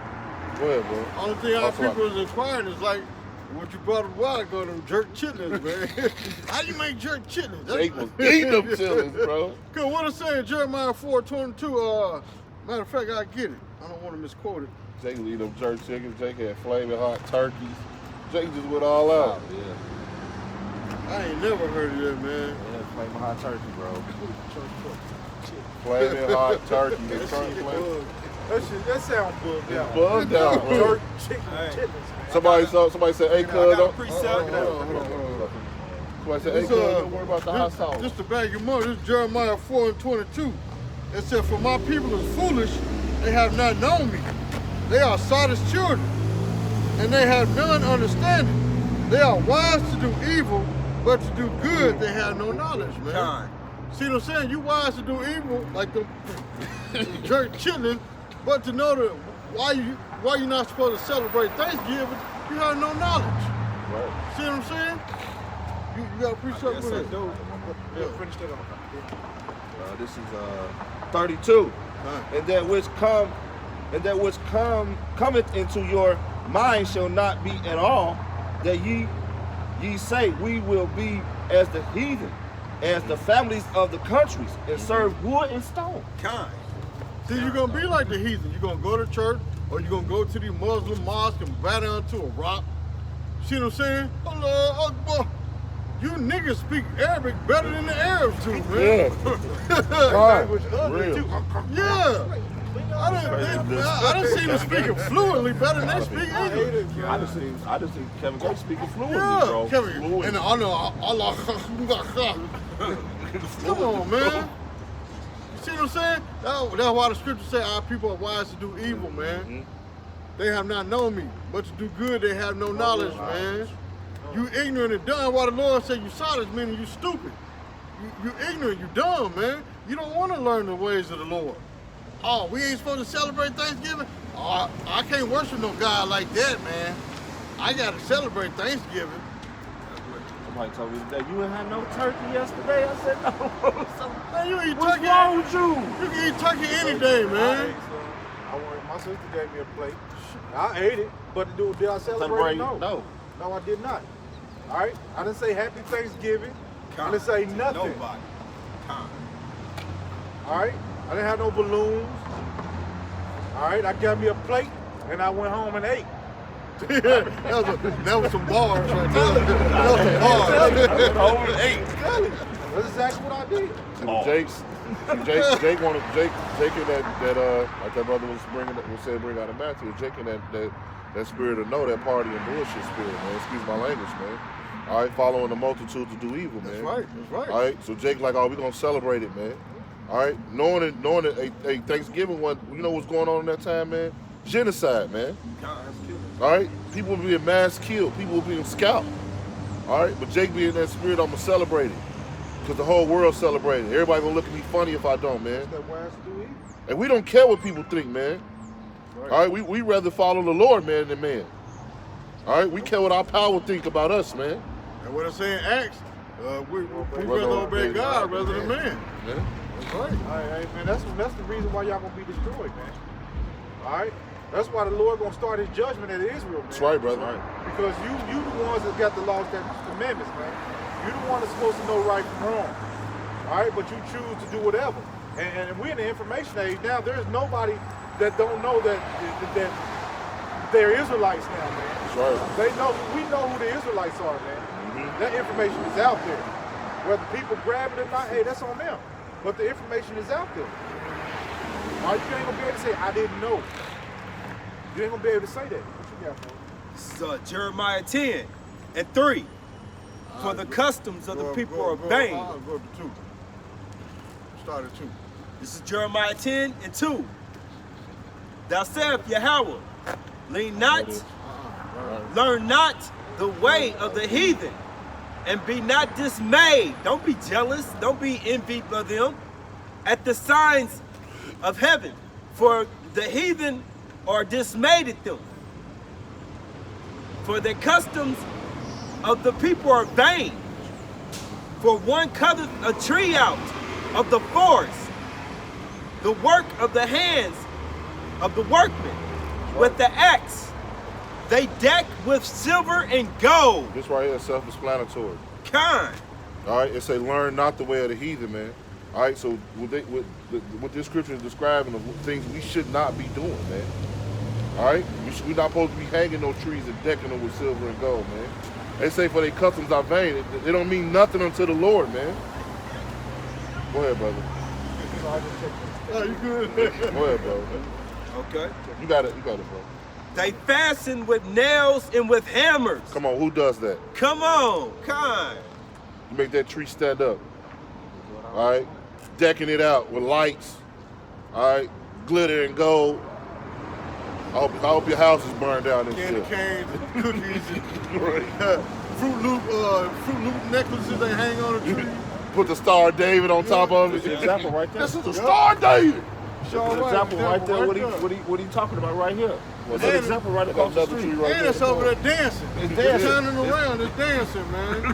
Go ahead, bro. Only thing our people is inquiring is like what you brought a while ago, them jerk chitlins, man. How you make jerk chitlins? Jake was eating them chitlins, bro. Cause what it's saying, Jeremiah 4:22, matter of fact, I get it. I don't want to misquote it. Jake was eating them jerk chickens. Jake had flaming hot turkeys. Jake just went all out. Yeah. I ain't never heard of that, man. Yeah, flaming hot turkey, bro. Flaming hot turkey. That sound bugged out. Bugged out, bro. Jerk chicken. Somebody said, hey, cuz, I got a don't. precept. Hold on. Somebody said, hey, cuz, don't worry about the hot sauce. Just to bag your mother, this is Jeremiah 4:22. It said, for my people is foolish, they have not known me. They are sottish children, and they have none understanding. They are wise to do evil, but to do good they have no knowledge, man. Time. See what I'm saying? You wise to do evil, like the jerk chitlin, but to know that why you not supposed to celebrate Thanksgiving, you have no knowledge. Right. See what I'm saying? You got a precept Yes, with I it. do. Finish that off. This is 32. And that which cometh into your mind shall not be at all, that ye say, we will be as the heathen, as the families of the countries, and serve wood and stone. Kind. See, you're gonna be like the heathen. You're gonna go to church, or you're gonna go to the Muslim mosque and bow down to a rock. See what I'm saying? Allah Akbar. You niggas speak Arabic better than the Arabs do, man. Yeah. Right. Language ugly, Real. too. Yeah. I done seen him speaking fluently better than they speak English. I just see Kevin Gates speaking fluently, Yeah, bro. Kevin, Fluent. and I know Allah. Come on, man. You see what I'm saying? That's why the scriptures say our people are wise to do evil, man. Mm-hmm. They have not known me, but to do good they have no knowledge, man. You ignorant and dumb. Why the Lord said you saw this, meaning you stupid. You ignorant, you dumb, man. You don't want to learn the ways of the Lord. Oh, we ain't supposed to celebrate Thanksgiving? Oh, I can't worship no God like that, man. I got to celebrate Thanksgiving. Somebody told me that you ain't had no turkey yesterday. I said, no, bro. Man, you eat What's turkey. wrong with you? You can eat turkey any day, man. My sister gave me a plate. I ate it, but did I celebrate? No, I did not. All right, I didn't say Happy Thanksgiving. I didn't say nothing. Nobody. All right, I didn't have no balloons. All right, I got me a plate and I went home and ate. that was some bars right there. That was some bars. I went home and ate. That's exactly what I did. Jake wanted Jake in that like that brother was bring out of Matthew. Jake in that spirit of know, that party and bullshit spirit, man. Excuse my language, man. All right, following the multitude to do evil, man. That's right. All right, so Jake like, oh, we gonna celebrate it, man. All right, knowing that a Thanksgiving one, you know what's going on in that time, man? Genocide, man. All right, people were being mass killed, people were being scalped. All right, but Jake being in that spirit, I'm gonna celebrate it. Because the whole world celebrating. Everybody gonna look at me funny if I don't, man. And we don't care what people think, man. Right. All right, we rather follow the Lord, man, than man. All right, we care what our power think about us, man. And what I'm saying, Acts, we rather obey God rather than man. Yeah. That's right. All right, man, that's the reason why y'all gonna be destroyed, man. All right, that's why the Lord gonna start His judgment at Israel, man. That's right, brother. Because you the ones that got the laws, statutes, commandments, man. You the one that's supposed to know right from wrong. All right, but you choose to do whatever. And we're in the information age now. There's nobody that don't know that they're Israelites now, man. That's right. We know who the Israelites are, man. That information is out there. Whether people grab it or not, hey, that's on them. But the information is out there. All right, you ain't gonna be able to say, I didn't know. You ain't gonna be able to say that. What you got, bro? This is Jeremiah 10:3. For the customs of the people are vain. I'll go to 2. Start at 2. This is Jeremiah 10:2. Thou saith Yahweh, learn not the way of the heathen, and be not dismayed. Don't be jealous. Don't be envied by them at the signs of heaven, for the heathen are dismayed at them. For the customs of the people are vain. For one cutteth a tree out of the forest, the work of the hands of the workmen, with the axe. They deck with silver and gold. This right here is self-explanatory. Kind. All right, it say learn not the way of the heathen, man. All right, so what this scripture is describing of things we should not be doing, man. All right, we're not supposed to be hanging no trees and decking them with silver and gold, man. They say for their customs are vain. They don't mean nothing unto the Lord, man. Go ahead, brother. Oh, you good? Go ahead, brother. Okay. You got it, bro. They fasten with nails and with hammers. Come on, who does that? Come on, kind. You make that tree stand up. All right, decking it out with lights. All right, glitter and gold. I hope your house is burned down and Candy shit. canes, and cookies, and Fruit Loop necklaces they hang on a tree. Put the Star of David on top of it. That's an example right there. This is the Star of David. That's an example right there. What he talking about right here? That's an example right across the street. And it's over there dancing. It's It's dancing. turning around, it's dancing, man.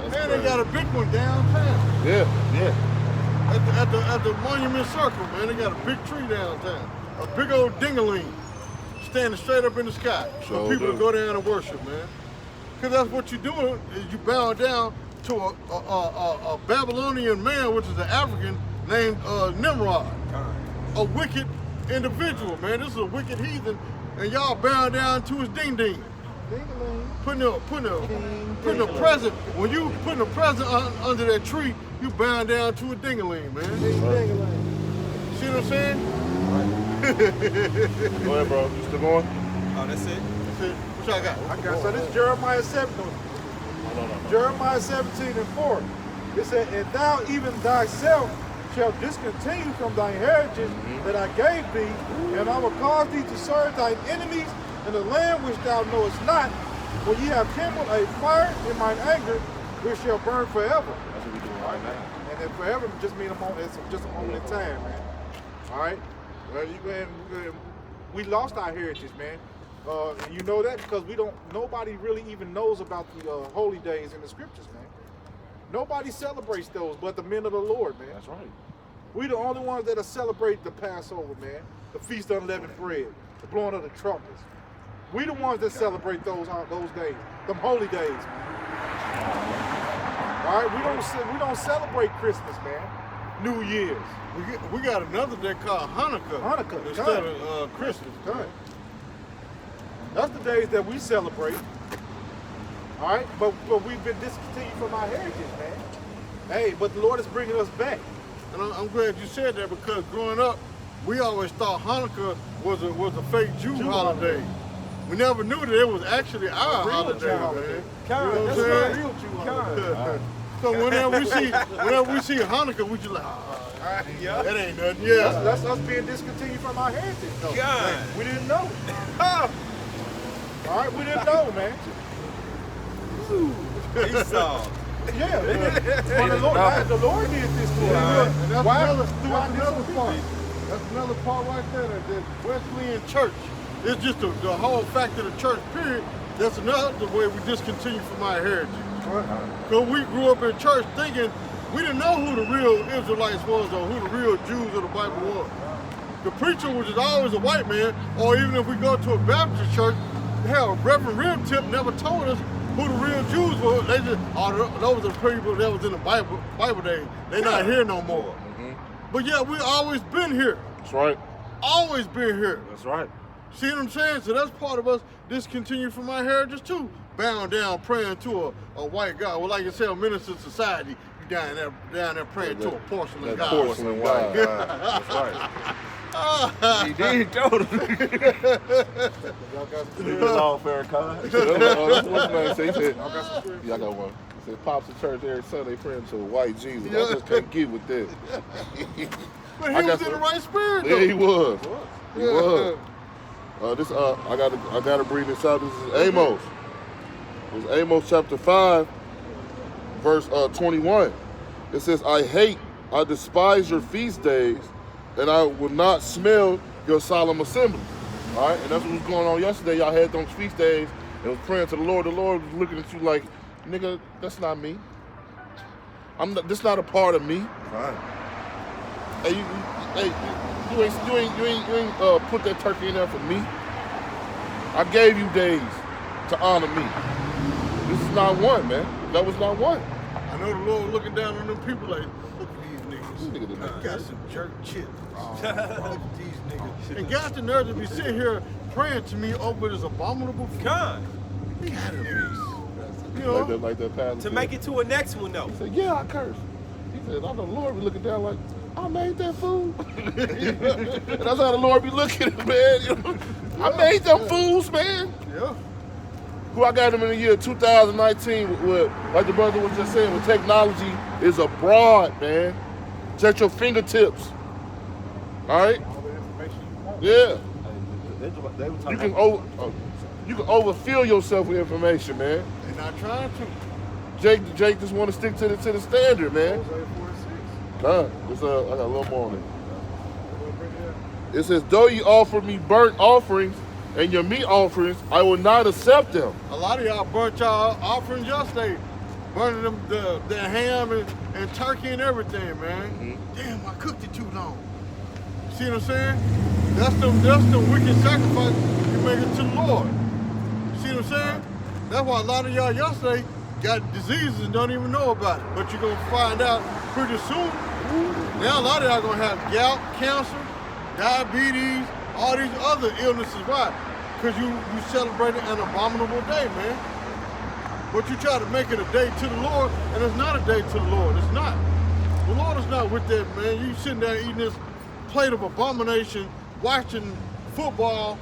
And they got a big one downtown. Yeah. At the Monument Circle, man, they got a big tree downtown. A big old ding-a-ling standing straight up in the sky for people to go down and worship, man. Because that's what you're doing, is you bow down to a Babylonian man, which is an African, named Nimrod. A wicked individual, man. This is a wicked heathen, and y'all bow down to his ding-ding. Putting a present, when you putting a present under that tree, you bow down to a ding-a-ling, man. See what I'm saying? Go ahead, bro. You still going? Oh, that's it? That's it. What y'all got? I got so this is Jeremiah 7. Jeremiah 17:4. It said, and thou even thyself shall discontinue from thy heritage that I gave thee, and I will cause thee to serve thine enemies in the land which thou knowest not, for ye have kindled a fire in mine anger, which shall burn forever. That's what we doing right now. And then forever just mean a moment, it's just a moment in time, man. All right? Well, you go ahead and we lost our heritage, man. And you know that because nobody really even knows about the holy days in the scriptures, man. Nobody celebrates those but the men of the Lord, man. That's right. We the only ones that celebrate the Passover, man. The Feast of Unleavened Bread, the blowing of the trumpets. We the ones that celebrate those days, them holy days, man. All right, we don't celebrate Christmas, man. New Year's. We got another day called Hanukkah. Instead of Christmas. Done. That's the days that we celebrate. All right, but we've been discontinued from our heritage, man. Hey, but the Lord is bringing us back. And I'm glad you said that because growing up, we always thought Hanukkah was a fake Jew holiday. We never knew that it was actually our holiday, man. That's a real Jew holiday. So whenever we see Hanukkah, we just like, that ain't nothing. Yeah, That's us being discontinued from our heritage, though. God. We didn't know. All right, we didn't know, man. Esau. Yeah, they did. Well, the Lord did this to us. And that's Why? another part. That's another part right there. That Wesleyan church. It's just the whole fact of the church. Period. That's another way we discontinue from our heritage. Because we grew up in church thinking we didn't know who the real Israelites was or who the real Jews of the Bible was. The preacher was just always a white man, or even if we go to a Baptist church, hell, Reverend Rib Tip never told us who the real Jews were. They just, those are the people that was in the Bible days. They're not here no more. But yeah, we always been here. That's right. Always been here. That's right. See what I'm saying? So that's part of us discontinue from our heritage too. Bound down praying to a white God. Well, like you said, a minister society, you down there praying to a porcelain That God. porcelain God. That's right. He did totally. Y'all got some It's all Farrakhan. That's what man said. He said, yeah, I got one. He said, Pops in church every Sunday praying to a white Jesus. I just can't get with this. But he I was got in the some- right spirit though. Yeah, he was. He Yeah. was. I gotta bring this out. This is Amos. It's Amos chapter 5, verse 21. It says, I despise your feast days, and I will not smell your solemn assembly. All right, and that's what was going on yesterday. Y'all had those feast days and was praying to the Lord. The Lord was looking at you like, nigga, that's not me. This not a part of me. Fine. Hey, you ain't put that turkey in there for me. I gave you days to honor me. This is not one, man. That was not one. I know the Lord looking down on them people like, look at these niggas. Look at the niggas. Got some jerk shit. Look at these niggas. And got the nerve to be sitting here praying to me over this abominable food. God. He had to be. You Like know? that pastor To said. make it to a next one though. He said, yeah, I cursed. He said, I know the Lord be looking down like, I made that food. And that's how the Lord be looking at, man. You know? I made them fools, man. Yeah. Who I got them in the year 2019 with, like the brother was just saying, with technology is abroad, man. It's at your fingertips. All right? all the information you want. Yeah. They were You talking can overfill yourself with information, man. They're not trying to. Jake just want to stick to the standard, man. Hosea 4:6. I got a little more on it. We'll bring it up. It says, though you offer me burnt offerings and your meat offerings, I will not accept them. A lot of y'all burnt y'all offerings yesterday. Burning them the ham and turkey and everything, man. Damn, I cooked it too long. See what I'm saying? That's the wicked sacrifice you make it to the Lord. See what I'm saying? That's why a lot of y'all yesterday got diseases and don't even know about it. But you're gonna find out pretty soon. Now a lot of y'all gonna have gout, cancer, diabetes, all these other illnesses. Why? Because you celebrated an abominable day, man. But you try to make it a day to the Lord, and it's not a day to the Lord. It's not. The Lord is not with that, man. You sitting there eating this plate of abomination watching football,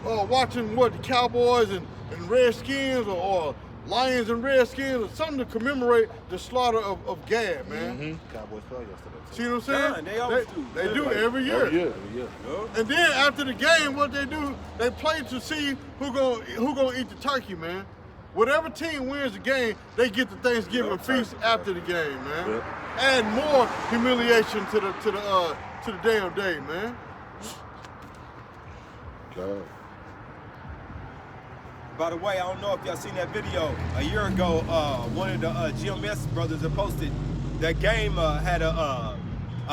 watching what the Cowboys and Redskins or Lions and Redskins or something to commemorate the slaughter of Gad, man. Cowboys fell yesterday. See what I'm saying? Yeah, they always do. They do it every year. Every year. And then after the game, what they do, they play to see who gonna eat the turkey, man. Whatever team wins the game, they get the Thanksgiving feast after the game, man. Yeah. Add more humiliation to the damn day, man. God. By the way, I don't know if y'all seen that video a year ago. One of the GMS brothers that posted that game had a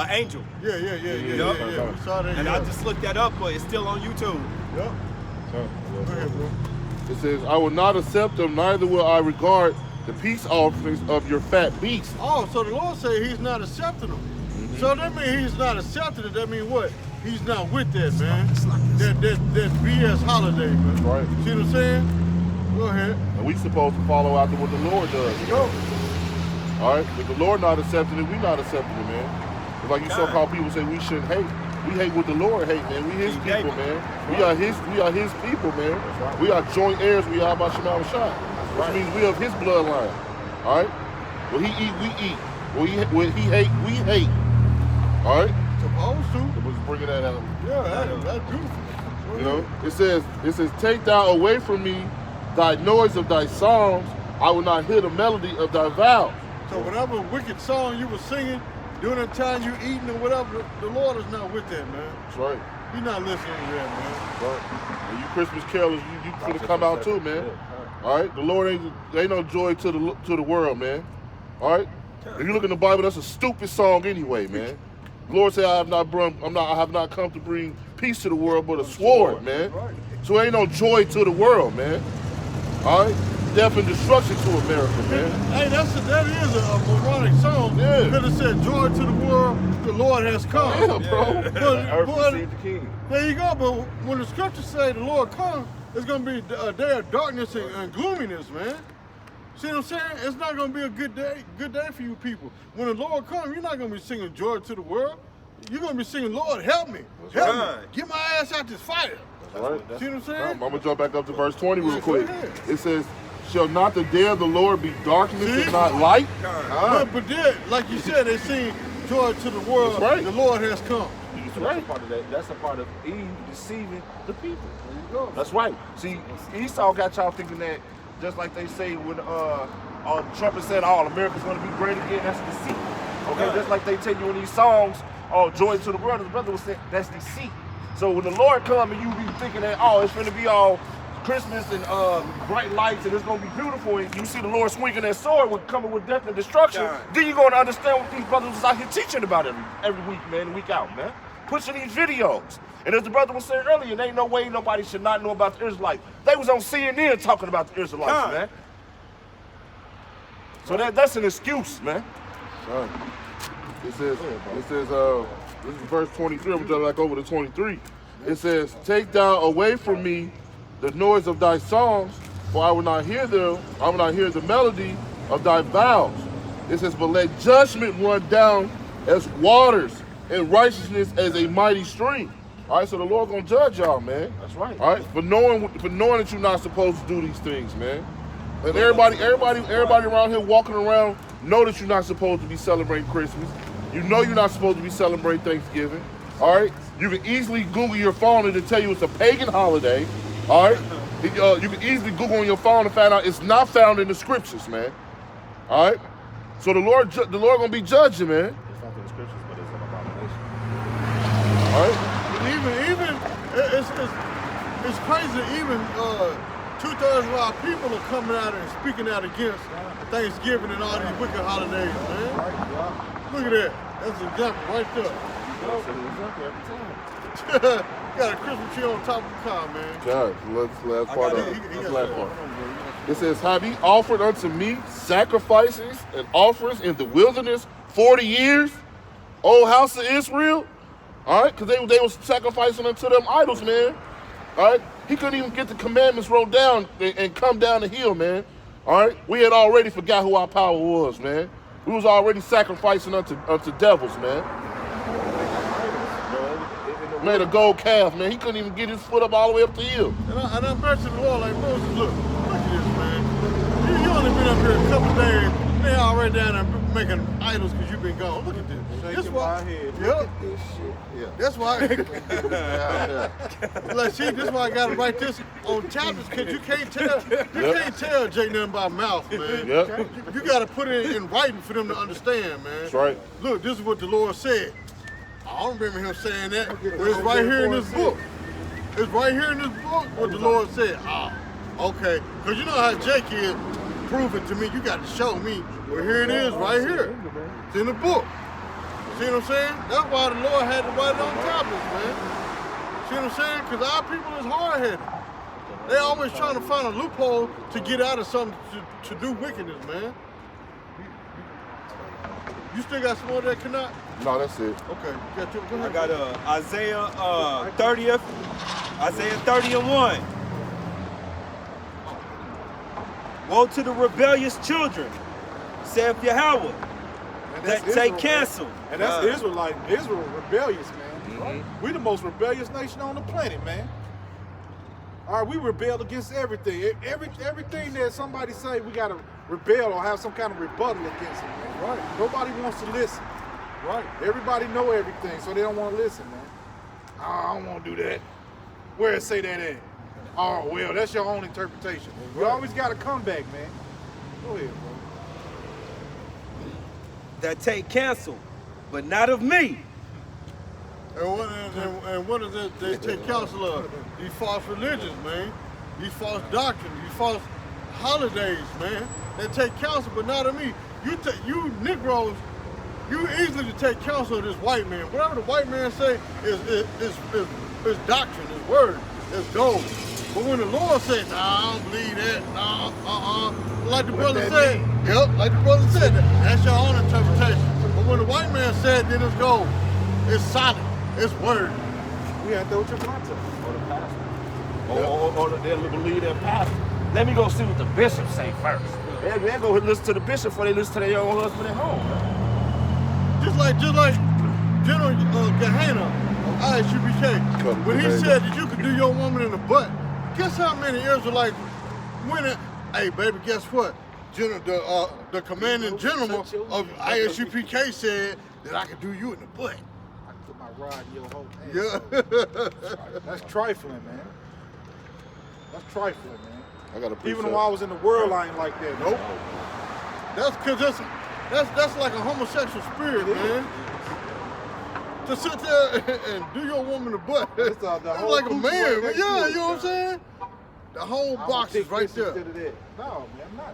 angel. Yeah. We saw that. And I just looked that up, but it's still on YouTube. Yep. Go ahead, bro. It says, I will not accept them, neither will I regard the peace offerings of your fat beasts. Oh, so the Lord said he's not accepting them. So that means he's not accepting it. That means what? He's not with that, man. That BS holiday, man. Right. See what I'm saying? Go ahead. And we supposed to follow after what the Lord does. Go. All right? If the Lord not accepting it, we not accepting it, man. It's like you so-called people say we shouldn't hate. We hate what the Lord hate, man. We his people, man. We are his people, man. We are joint heirs. We are Shem Shai. Which means we of his bloodline. All right? What he eat, we eat. What he hate, we hate. All right? Supposed to. It was bringing that out. Yeah, that's beautiful. You know, it says, take thou away from me thy noise of thy songs. I will not hear the melody of thy vows. So whatever wicked song you were singing during the time you eating or whatever, the Lord is not with that, man. That's right. He's not listening to that, man. Right. And you Christmas carolers, you finna come out too, man. All right. The Lord ain't no joy to the world, man. All right. If you look in the Bible, that's a stupid song anyway, man. The Lord said, I have not come to bring peace to the world, but a sword, man. So ain't no joy to the world, man. All right. Death and destruction to America, man. Hey, that is a moronic song. Yeah. Because it said, joy to the world, the Lord has come. Yeah, bro. But there you go. But when the scriptures say the Lord comes, it's going to be a day of darkness and gloominess, man. See what I'm saying? It's not going to be a good day for you people. When the Lord comes, you're not going to be singing joy to the world. You're going to be singing, Lord, help me. Help me. Get my ass out this fire. Right. See what I'm saying? I'm going to jump back up to verse 20 real quick. Go ahead. It says, shall not the day of the Lord be darkness and not light? But then, like you said, they sing joy to the world. That's right. The Lord has come. That's a part of that. That's a part of Eve deceiving the people. There you go. That's right. See, Esau got y'all thinking that just like they say when Trump has said, "Oh, America's going to be great again." That's deceit. Okay, just like they tell you in these songs, "Oh, joy to the world." The brother was saying that's deceit. So when the Lord come and you be thinking that, "Oh, it's going to be all Christmas and bright lights and it's going to be beautiful," and you see the Lord swinging that sword coming with death and destruction, then you're going to understand what these brothers was out here teaching about every week, man, week out, man. Pushing these videos. And as the brother was saying earlier, there ain't no way nobody should not know about the Israelites. They was on CNN talking about the Israelites, man. So that's an excuse, man. It says, this is verse 23. I'm going to over to 23. It says, take thou away from me the noise of thy songs, for I will not hear them. I will not hear the melody of thy vows. It says, but let judgment run down as waters, and righteousness as a mighty stream. All right, so the Lord gonna judge y'all, man. That's right. All right, for knowing that you're not supposed to do these things, man. And everybody around here walking around know that you're not supposed to be celebrating Christmas. You know you're not supposed to be celebrating Thanksgiving. All right, you can easily Google your phone and it'll tell you it's a pagan holiday. All right, you can easily Google on your phone and find out it's not found in the scriptures, man. All right, so the Lord gonna be judging, man. It's not in the scriptures, but it's an abomination. All right. Even it's crazy. Even 2/3 of our people are coming out and speaking out against Thanksgiving and all these wicked holidays, man. Look at that. That's an example right there. Got a Christmas tree on top of the car, man. God, last part of it. Last part. It says, have ye offered unto me sacrifices and offerings in the wilderness 40 years, O house of Israel? All right, because they was sacrificing unto them idols, man. All right, he couldn't even get the commandments wrote down and come down the hill, man. All right, we had already forgot who our power was, man. We was already sacrificing unto devils, man. made a gold calf, man. He couldn't even get his foot up all the way up to you. And I mentioned the Lord like Moses, look at this, man. You only been up here a couple days. They already down there making idols because you've been gone. Look at this. Shaking my head. Yep. Look at this shit. Yeah. That's why. Like, see, this is why I got to write this on tablets because you can't tell. You can't tell Jay nothing by mouth, man. Yep. You got to put it in writing for them to understand, man. That's right. Look, this is what the Lord said. I don't remember him saying that, but it's right here in this book. It's right here in this book what the Lord said. Ah, okay. Because you know how Jake is. Prove it to me. You got to show me. Well, here it is, right here. It's in the book. See what I'm saying? That's why the Lord had to write it on tablets, man. See what I'm saying? Because our people is hard-headed. They always trying to find a loophole to get out of something to do wickedness, man. You still got some more of that, Canuck? No, that's it. Okay, got you. Go I ahead. got Isaiah 30th, Isaiah 30:1. Woe to the rebellious children, saith Yahweh, that take counsel. And that's Israel rebellious, man. We the most rebellious nation on the planet, man. All right, we rebel against everything. Everything that somebody say, we gotta rebel or have some kind of rebuttal against it, man. Right. Nobody wants to listen. Right. Everybody know everything, so they don't want to listen, man. Oh, I don't want to do that. Where it say that at? Oh, well, that's your own interpretation. You always got to come back, man. Go ahead, bro. That take counsel, but not of me. And what is it they take counsel of? These false religions, man. These false doctrines, these false holidays, man. They take counsel, but not of me. You Negroes, you easily take counsel of this white man. Whatever the white man say is doctrine, is word, is gold. But when the Lord said, nah, I don't believe that, nah, like the brother said, like the brother said, that's your own interpretation. But when the white man said, then it's gold. It's solid. It's word. We have to throw your concept. Or the pastor. Or they'll believe their pastor. Let me go see what the bishop say first. They go listen to the bishop before they listen to their own husband at home. Just like General Gehenna of ISUBK, when he said that you could do your woman in the butt, guess how many Israelites went in? Hey, baby, guess what? The commanding general of ISUPK said that I could do you in the butt. I can put my rod in your whole hand. Yeah. That's trifling, man. That's trifling, man. I got a precept. Even though I was in the world, I ain't like that. Nope. That's because that's like a homosexual spirit, man. To sit there and do your woman the butt. It's That's whole like a coochie man. right next Yeah, to it, you know what I'm saying? The whole box is right there. No, man, I'm not.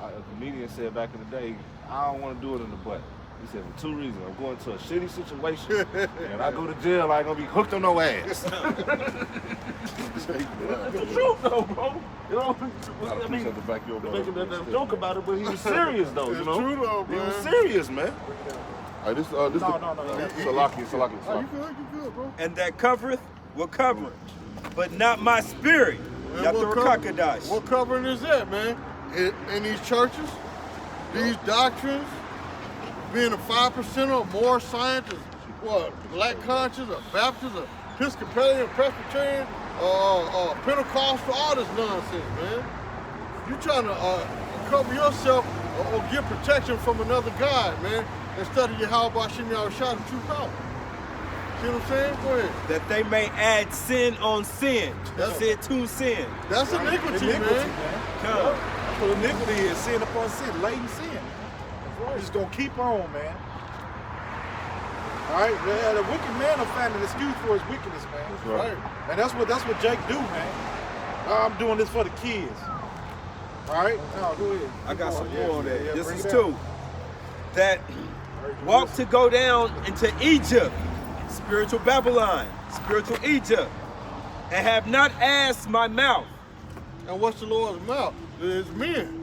A comedian said back in the day, I don't want to do it in the butt. He said, for two reasons. I'm going to a shitty situation, and I go to jail, I ain't gonna be hooked on no ass. That's the truth, though, bro. You know, I mean, making that joke about it, but he was serious, though. It's You know, true, though, he was man. serious, man. All right, this No. Salaki. Oh, you good, bro. And that covereth will cover, but not my spirit. And Not the what Rakakadash. What covering is that, man? In these churches, these doctrines, being a 5% or more scientists, what, black conscious, or Baptist, or Episcopalian, Presbyterian, or Pentecostal, all this nonsense, man. You trying to cover yourself or get protection from another God, man, instead of Yahweh Shem Yahushua, the true power. See what I'm saying? Go ahead. That they may add sin on sin. That's- Sin to sin. That's iniquity, man. Come. That's what iniquity is, sin upon sin, latent sin. It's just gonna keep on, man. All right, the wicked man will find an excuse for his wickedness, man. That's right. And that's what Jake do, man. I'm doing this for the kids. All right, now go ahead. I got some Yeah, more on that. yeah, This bring is it two. That walk to go down into Egypt, spiritual Babylon, spiritual Egypt, and have not asked my mouth. And what's the Lord's mouth? It's men.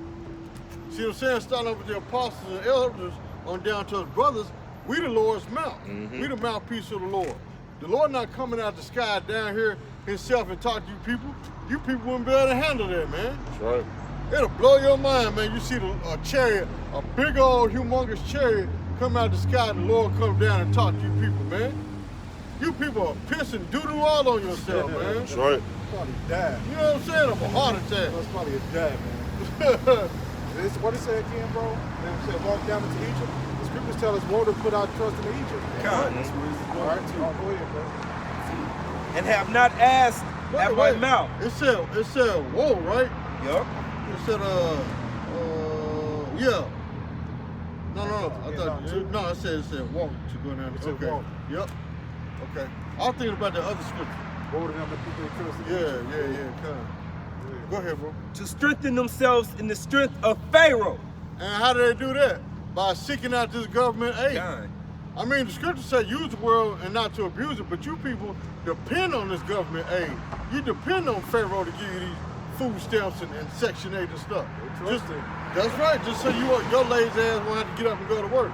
See what I'm saying? Starting off with the apostles and elders on down to his brothers, we the Lord's mouth. We the mouthpiece of the Lord. The Lord not coming out the sky down here himself and talk to you people. You people wouldn't be able to handle that, man. That's right. It'll blow your mind, man. You see a chariot, a big old humongous chariot come out the sky and the Lord come down and talk to you people, man. You people are pissing doo-doo all on yourself, man. That's right. Probably died. You know what I'm saying? Of a heart attack. That's probably a dad, man. What it say again, bro? It said walk down into Egypt. The scriptures tell us, woe to put our trust in Egypt. God, that's where it's All right, going go ahead, bro. And have not asked at my mouth. It said, whoa, right? Yup. It said, yeah. No. It said walk to go down. It said Okay. walk. Yep. Okay. I was thinking about the other scripture. Woe to them that put their trust in Yeah, Egypt. kind of. Go ahead, bro. To strengthen themselves in the strength of Pharaoh. And how do they do that? By seeking out this government aid. God. I mean, the scripture said use the world and not to abuse it, but you people depend on this government aid. You depend on Pharaoh to give you these food stamps and Section 8 and stuff. Trust him. That's right, just so your lazy ass won't have to get up and go to work.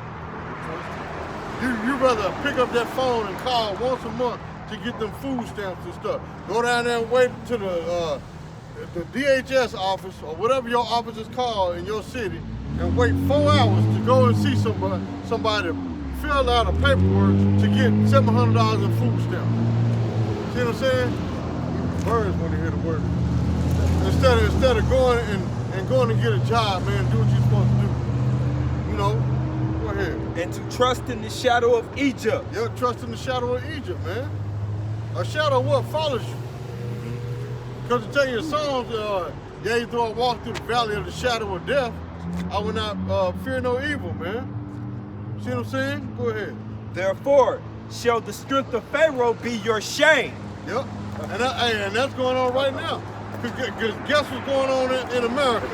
You rather pick up that phone and call once a month to get them food stamps and stuff. Go down there and wait to the DHS office or whatever your office is called in your city and wait 4 hours to go and see somebody fill out a paperwork to get $700 in food stamps. See what I'm saying? Birds want to hear the word. Instead of going and get a job, man, do what you're supposed to do. You know, go ahead. And to trust in the shadow of Egypt. Yeah, trust in the shadow of Egypt, man. A shadow of what follows you. Because to tell you in Psalms, yea, though I walk through the valley of the shadow of death, I will not fear no evil, man. See what I'm saying? Go ahead. Therefore, shall the strength of Pharaoh be your shame. Yep. And that's going on right now. Because guess what's going on in America?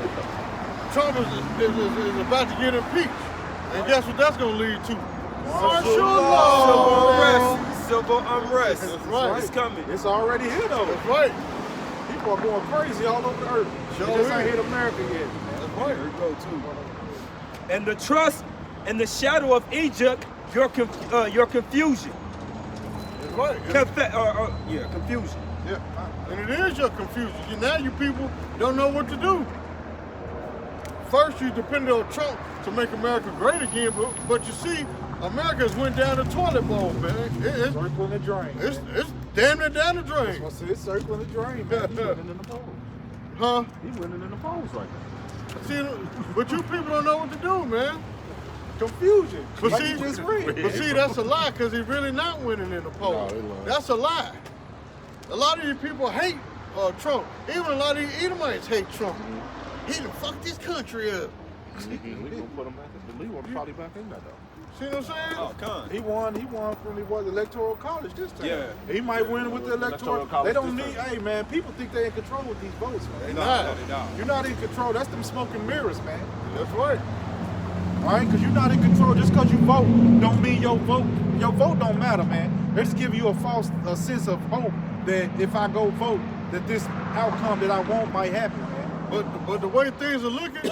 Trump is about to get impeached. And guess what that's going to lead to? Martial law. Civil unrest. That's right. It's coming. It's already here, though. That's right. People are going crazy all over the earth. Sure It just is. ain't hit America yet. That's right. Here we go too. And the trust and the shadow of Egypt, your confusion. That's right. Confusion. Yeah. And it is your confusion. Now you people don't know what to do. First, you depended on Trump to make America great again, but you see, America's went down the toilet bowl, man. It's Circling the drain. it's damn near down the drain. That's what I said, circling the drain, man. He's winning in the polls. Huh? He's winning in the polls right now. See, but you people don't know what to do, man. Confusion. But like see, you just read. that's a lie, because he's really not winning in the polls. No, they lying. That's a lie. A lot of you people hate Trump. Even a lot of you Edomites hate Trump. He done fucked this country up. We gonna put him back. The league probably back in there though. See what I'm saying? Oh, come. He won from the electoral college this time. Yeah. He might win with the electoral. college They don't this need. time. Hey man, people think they're in control with these votes, They man. not. You're not in control. That's them smoking mirrors, man. That's right. All right, because you're not in control. Just because you vote, don't mean your vote don't matter, man. They just give you a sense of hope that if I go vote, that this outcome that I want might happen, man. But the way things are looking,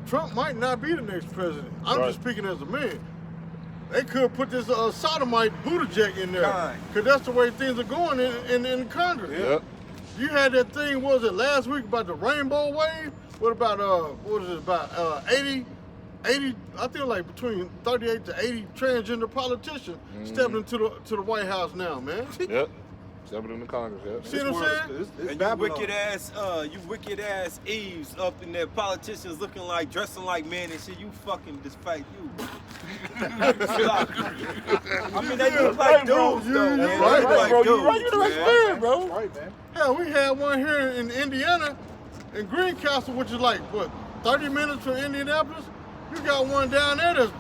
Trump might not be the next president. I'm Right. just speaking as a man. They could put this sodomite Buttigieg in there, Right. because that's the way things are going in Congress. Yep. You had that thing, what was it, last week about the rainbow wave? What about, 80, I think like between 38 to 80 transgender politicians stepping into the White House now, man. Yep. Stepping in the Congress, yep. See what I'm saying? It's And Babylon. you wicked ass Eves up in there, politicians looking like, dressing like men and shit. You fucking despite you. Stop. I mean, they look like dudes, though, man. They right, look like bro. dudes, You right. You the right man. spirit, bro. That's right, man. Hell, we had one here in Indiana, in Greencastle, which is like, 30 minutes from Indianapolis? You got one down there that's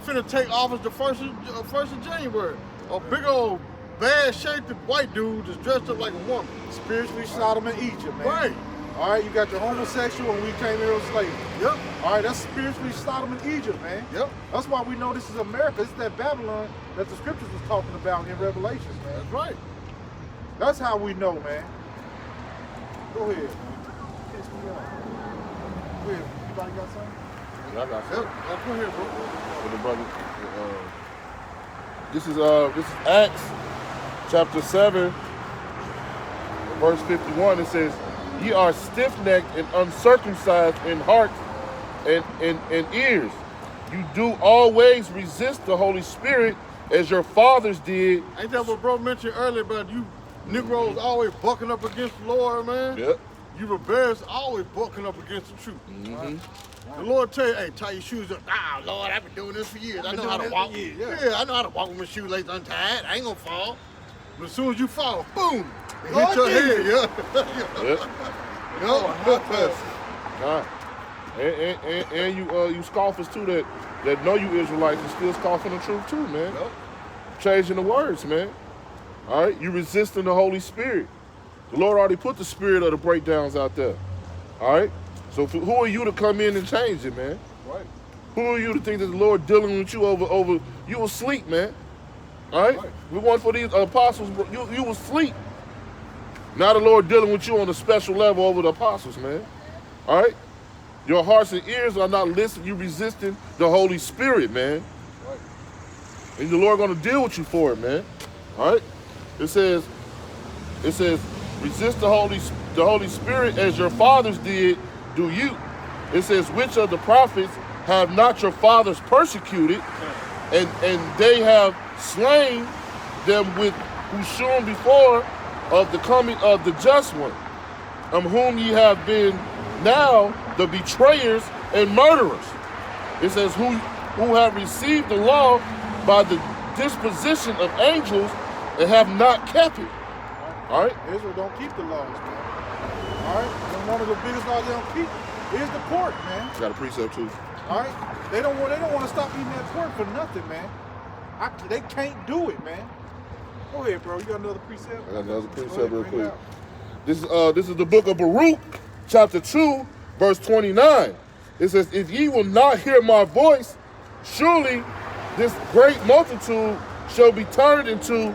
finna take office the 1st of January. A big old bad-shaped white dude that's dressed up like a woman. Spiritually Sodom and Egypt, man. Right. All right, you got your homosexual when we came here on slavery. Yep. All right, that's spiritually Sodom and Egypt, man. Yep. That's why we know this is America. This is that Babylon that the scriptures was talking about in Revelations, man. That's right. That's how we know, man. Go ahead, man. Piss me off. Go ahead. Anybody got something? I got Yep. something Go ahead, bro. for the brother. This is Acts chapter 7, verse 51. It says, "Ye are stiff-necked and uncircumcised in heart and in ears. You do always resist the Holy Spirit, as your fathers did. Ain't that what bro mentioned earlier about you Negroes always bucking up against the Lord, man? Yep. You rebellious always bucking up against the truth. The Lord tell you, hey, tie your shoes up. Ah, Lord, I've been doing this for years. I know how to walk. Yeah, I know how to walk with my shoelaces untied. I ain't gonna fall. But as soon as you fall, boom, it hit your head, And you scoffers too that know you Israelites and still scoffing the truth too, man. Yep. Changing the words, man. All right, you resisting the Holy Spirit. The Lord already put the spirit of the breakdowns out there. All right, so who are you to come in and change it, man? Right. Who are you to think that the Lord dealing with you over? You was asleep, man. All right, we want for these apostles. You was asleep. Now the Lord dealing with you on a special level over the apostles, man. All right, your hearts and ears are not listening. You resisting the Holy Spirit, man. Right. And the Lord gonna deal with you for it, man. All right. It says, resist the Holy Spirit as your fathers did, do you. It says, which of the prophets have not your fathers persecuted, and they have slain them with who shone before of the coming of the just one, whom ye have been now the betrayers and murderers. It says, who have received the law by the disposition of angels and have not kept it. All right? Israel don't keep the laws, man. All right? And one of the biggest laws they don't keep is the pork, man. Got a precept too. All right? They don't want to stop eating that pork for nothing, man. They can't do it, man. Go ahead, bro. You got another precept? I got another Go precept ahead, real bring quick. it out. This is the book of Baruch, chapter 2, verse 29. It says, if ye will not hear my voice, surely this great multitude shall be turned into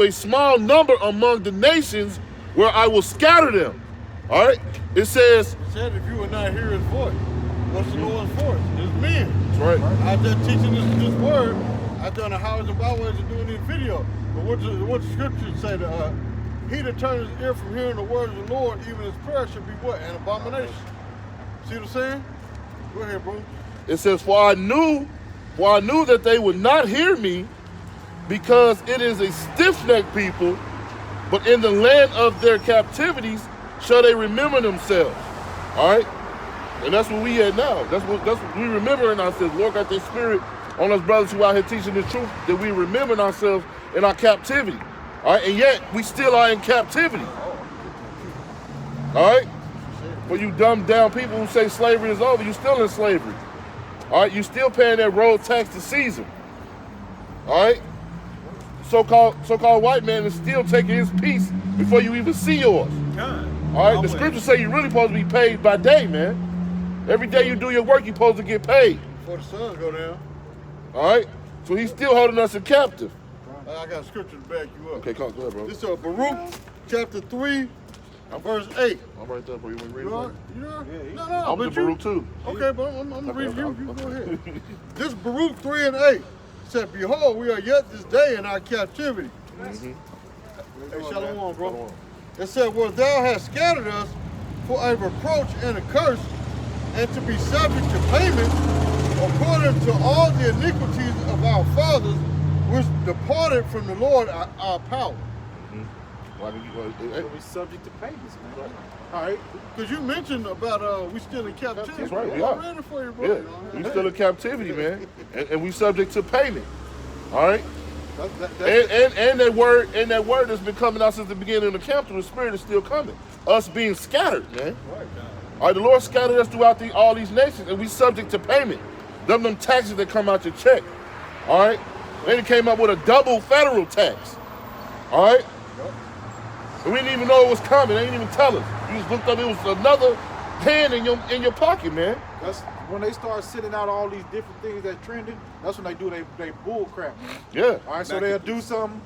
a small number among the nations where I will scatter them. All right? It says, if you would not hear his voice, what's the Lord's voice? It's men. that's right. Out there teaching this word, out there on the highways and byways and doing these videos. But what the scriptures say to he that turns his ear from hearing the words of the Lord, even his prayer should be what? An abomination. See what I'm saying? Go ahead, bro. It says, for I knew that they would not hear me, because it is a stiff-necked people, but in the land of their captivities shall they remember themselves. All right? And that's what we at now. That's what we remembering ourselves. Lord got this spirit on us brothers who out here teaching the truth, that we remembering ourselves in our captivity. All right? And yet, we still are in captivity. All right? But you dumb down people who say slavery is over, you still in slavery. All right? You still paying that road tax to Caesar. All right? So-called white man is still taking his piece before you even see yours. All right? The scriptures say you're really supposed to be paid by day, man. Every day you do your work, you're supposed to get paid. Before the sun go down. All right? So he's still holding us in captive. I got scripture to back you up. Okay, go ahead, bro. This is Baruch chapter 3, verse 8. I'm right there, bro. You want me to read You it? know? You know? Yeah, No, I'm but the Baruch too. Okay, but I'm going to read you. You go ahead. This Baruch 3 and 8 said, behold, we are yet this day in our captivity. Hey, shalom, bro. It said, well, thou hast scattered us for a reproach and a curse, and to be subject to payment according to all the iniquities of our fathers, which departed from the Lord our power. We subject to payments, man. All right. Because you mentioned about we still in captivity. That's right, we I are. ran it for you, bro. Yeah, we still in captivity, man. And we subject to payment. All right? That's And that word that's been coming out since the beginning of the camp, the spirit is still coming. Us being scattered, man. All right, the Lord scattered us throughout all these nations, and we subject to payment. Them taxes that come out your check. All right? Then it came up with a double federal tax. All right? And we didn't even know it was coming. They didn't even tell us. You just looked up, it was another hand in your pocket, man. That's when they start sending out all these different things that's trending. That's when they do they bull crap, man. Yeah. All right, so they'll do something,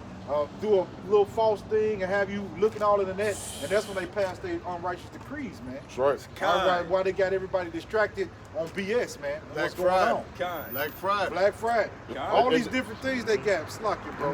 do a little false thing, and have you looking all in the net, and that's when they pass their unrighteous decrees, man. That's right. All right, why they got everybody distracted on BS, man. and What's going on? Black Friday. Black Friday. All these different things they got. Slack you, bro.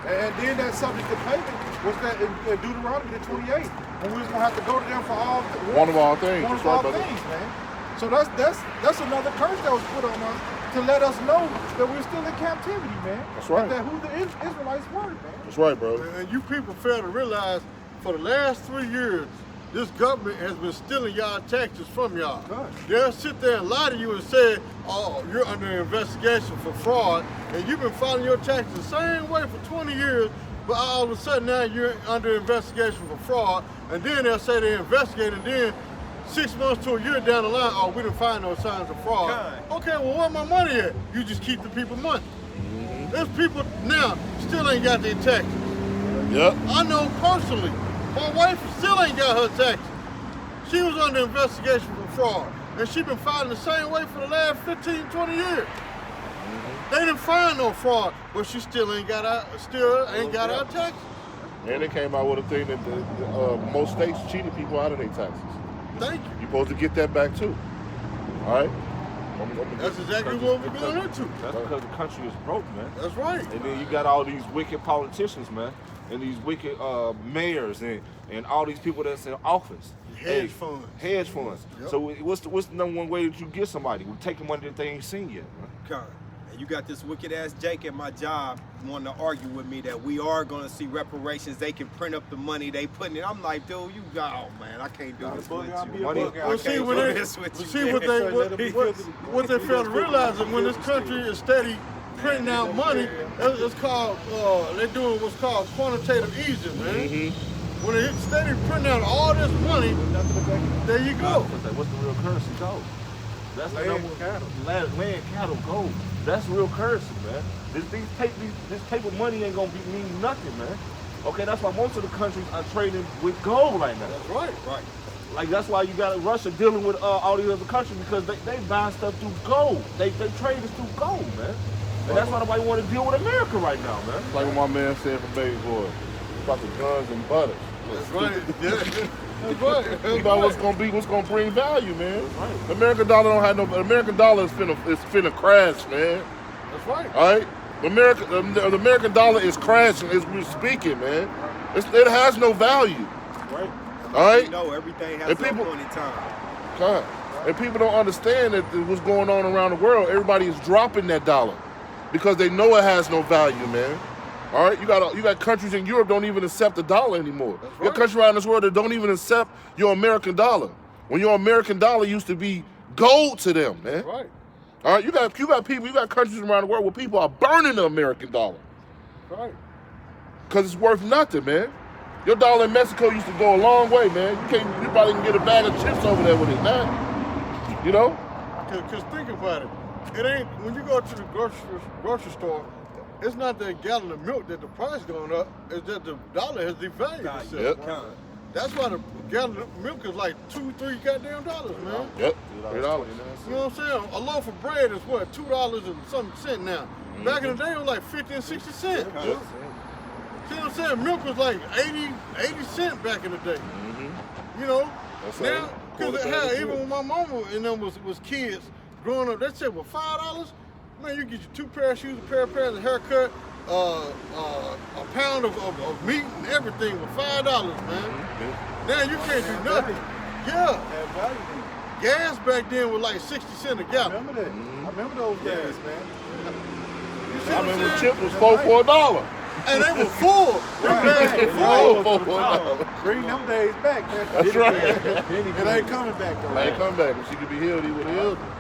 And then that subject to payment was that in Deuteronomy the 28, when we was gonna have to go to them for all One of all things. One That's of right, all brother. things, man. So that's another curse that was put on us to to let us know that we're still in captivity, man. That's right. That who the Israelites were, man. That's right, bro. And you people fail to realize for the last 3 years, this government has been stealing y'all taxes from y'all. Right. They'll sit there and lie to you and say, oh, you're under investigation for fraud, and you've been filing your taxes the same way for 20 years, but all of a sudden now you're under investigation for fraud, and then they'll say they're investigating, then 6 months to a year down the line, oh, we didn't find no signs of fraud. God. Okay, well, where my money at? You just keep the people money. There's people now still ain't got their taxes. Yep. I know personally, my wife still ain't got her taxes. She was under investigation for fraud, and she been filing the same way for the last 15, 20 years. They didn't find no fraud, but she still ain't got her taxes. And they came out with a thing that most states cheated people out of their taxes. Thank you. You're supposed to get that back too. All right? That's exactly what we're going into. That's because the country is broke, man. That's right. And then you got all these wicked politicians, man, and these wicked mayors and all these people that's in office. Hedge funds. Hedge funds. Yep. So what's the number one way that you get somebody? We take the money that they ain't seen yet, man. God. And you got this wicked ass Jake at my job wanting to argue with me that we are going to see reparations. They can print up the money they putting it. I'm like, dude, you got, oh man, I can't do this with you. Money. Well, see, what they fail to realize is when this country is steady printing out money, it's called, they're doing what's called quantitative easing, man. When they steady printing out all this money, there you go. What's the real currency gold? That's the Land, number. cattle. Land, cattle, gold. That's real currency, man. This paper money ain't gonna mean nothing, man. Okay, that's why most of the countries are trading with gold right now. That's right. Right. Like that's why you got Russia dealing with all these other countries because they buy stuff through gold. They trade us through gold, man. And that's why nobody want to deal with America right now, man. Like what my man said from Baby Boy about the guns and butters. That's right. Yeah. That's right. You know what's gonna bring value, man. The American dollar don't have no. The American dollar is finna crash, man. That's right. All right, the American dollar is crashing as we're speaking, man. It has no value. Right. All right. You know, everything has And a people- point in time. God. And people don't understand that what's going on around the world. Everybody is dropping that dollar because they know it has no value, man. All right, you got countries in Europe don't even accept the dollar anymore. That's You got right. countries around this world that don't even accept your American dollar. When your American dollar used to be gold to them, man. That's right. All right, you got countries around the world where people are burning the American dollar That's right. because it's worth nothing, man. Your dollar in Mexico used to go a long way, man. You probably can get a bag of chips over there with it now. You know? Cause think about it. It ain't when you go to the grocery store. It's not that gallon of milk that the price going up. It's that the dollar has devalued itself. Yep. God. That's why the gallon of milk is like $2-3 goddamn dollars, man. Yep. $3. You know what I'm saying? A loaf of bread is what, $2 and some cent now. Back in the day, it was like 50 and 60 cents. Yep. See what I'm saying? Milk was like 80 cents back in the day. You know? That's Now, right. because $0.25 even when my mama and them was kids growing up, they said, well, $5? Man, you get you 2 pair of shoes, a pair of pants, a haircut, a pound of meat and everything for $5, man. Now you can't do nothing. Yeah. Had value. Gas back then was like 60 cents a I gallon. remember that. I remember those days, man. You see I what I'm remember saying? chips was $4 $4. And they were full. Them bags were full. $4 Bring them days back, man. That's right. It ain't coming back, though. I ain't come back. If she could be healed, he would have healed her.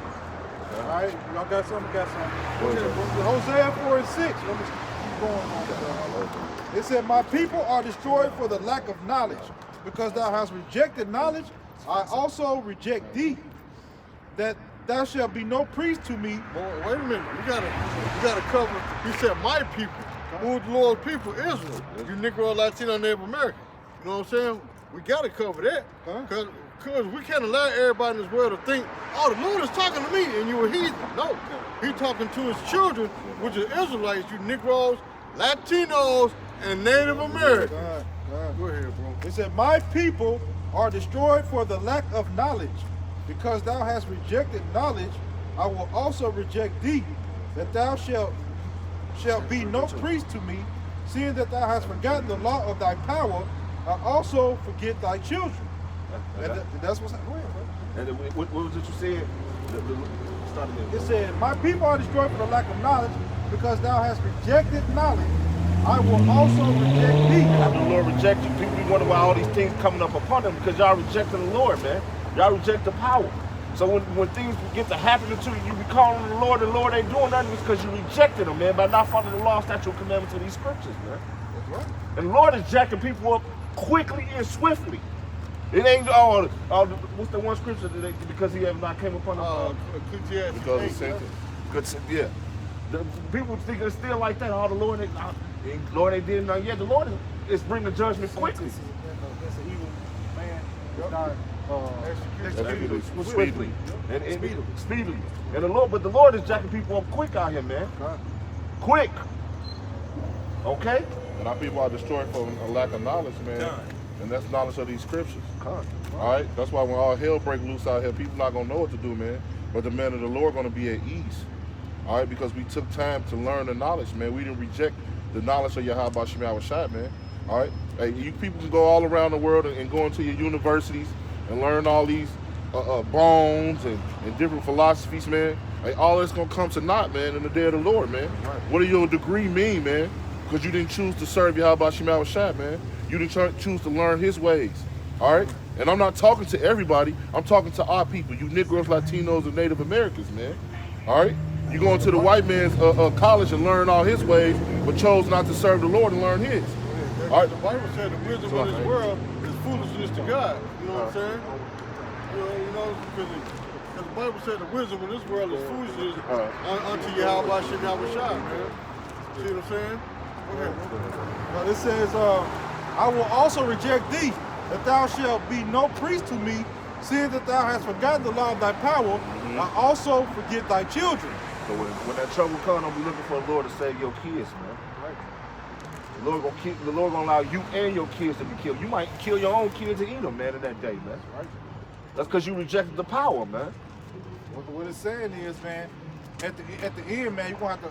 All right, y'all got something? Got something. Hosea 4 and 6. Let me keep going on. It said, my people are destroyed for the lack of knowledge. Because thou hast rejected knowledge, I also reject thee. That thou shalt be no priest to me. Boy, wait a minute. We gotta cover. He said, my people. Who is the Lord's people? Israel. You Negro, Latino, Native American. You know what I'm saying? We gotta cover that. Because we can't allow everybody in this world to think, oh, the Lord is talking to me and you a heathen. No. He's talking to his children, which are Israelites, you Negroes, Latinos, and Native Americans. God. Go ahead, bro. It said, my people are destroyed for the lack of knowledge. Because thou hast rejected knowledge, I will also reject thee, that thou shalt be no priest to me, seeing that thou hast forgotten the law of thy power, I also forget thy children. And that's what's happening. And what was it you said? start again. It said, my people are destroyed for the lack of knowledge, because thou hast rejected knowledge. I will also reject thee. After the Lord reject you, people be wondering why all these things coming up upon them, because y'all rejecting the Lord, man. Y'all reject the power. So when things get to happening to you, you be calling on the Lord ain't doing nothing, it's because you rejected him, man, by not following the law, statute, and commandments of these scriptures, man. That's right. And the Lord is jacking people up quickly and swiftly. It ain't what's the one scripture that because he have not came upon them? Ecclesiastes Because 8, of sentence. Good, yeah. The people think it's still like that. Oh, the Lord ain't did nothing yet. The Lord is bringing judgment quickly. It's an evil man. It's not Executed Swiftly. And speedily. And the Lord is jacking people up quick out here, man. Quick. Okay? And our people are destroyed for a lack of knowledge, man. Done. And that's knowledge of these scriptures. Come. All right? That's why when all hell break loose out here, people not going to know what to do, man. But the men of the Lord going to be at ease. All right? Because we took time to learn the knowledge, man. We didn't reject the knowledge of Yahweh Shema Shai, man. All right? Hey, you people can go all around the world and go into your universities and learn all these bones and different philosophies, man. Like, all that's going to come to naught, man, in the day of the Lord, man. Right. What do your degree mean, man? Because you didn't choose to serve Yahweh Shema Shai, man. You didn't choose to learn his ways. All right? And I'm not talking to everybody. I'm talking to our people, you Negroes, Latinos, and Native Americans, man. All right? You go into the white man's college and learn all his ways, but chose not to serve the Lord and learn his. All right? The Bible said the wisdom of this world is foolishness to God. You know what I'm saying? Because the Bible said the wisdom of this world is foolishness unto Yahweh Shema Shai, man. See what I'm saying? Well, it says, I will also reject thee, that thou shalt be no priest to me, seeing that thou hast forgotten the law of thy power. I also forget thy children. So when that trouble comes, don't be looking for the Lord to save your kids, man. The Lord gonna allow you and your kids to be killed. You might kill your own kids and eat them, man, in that day, man. That's because you rejected the power, man. What it's saying is, man, at the end, man, you're gonna have to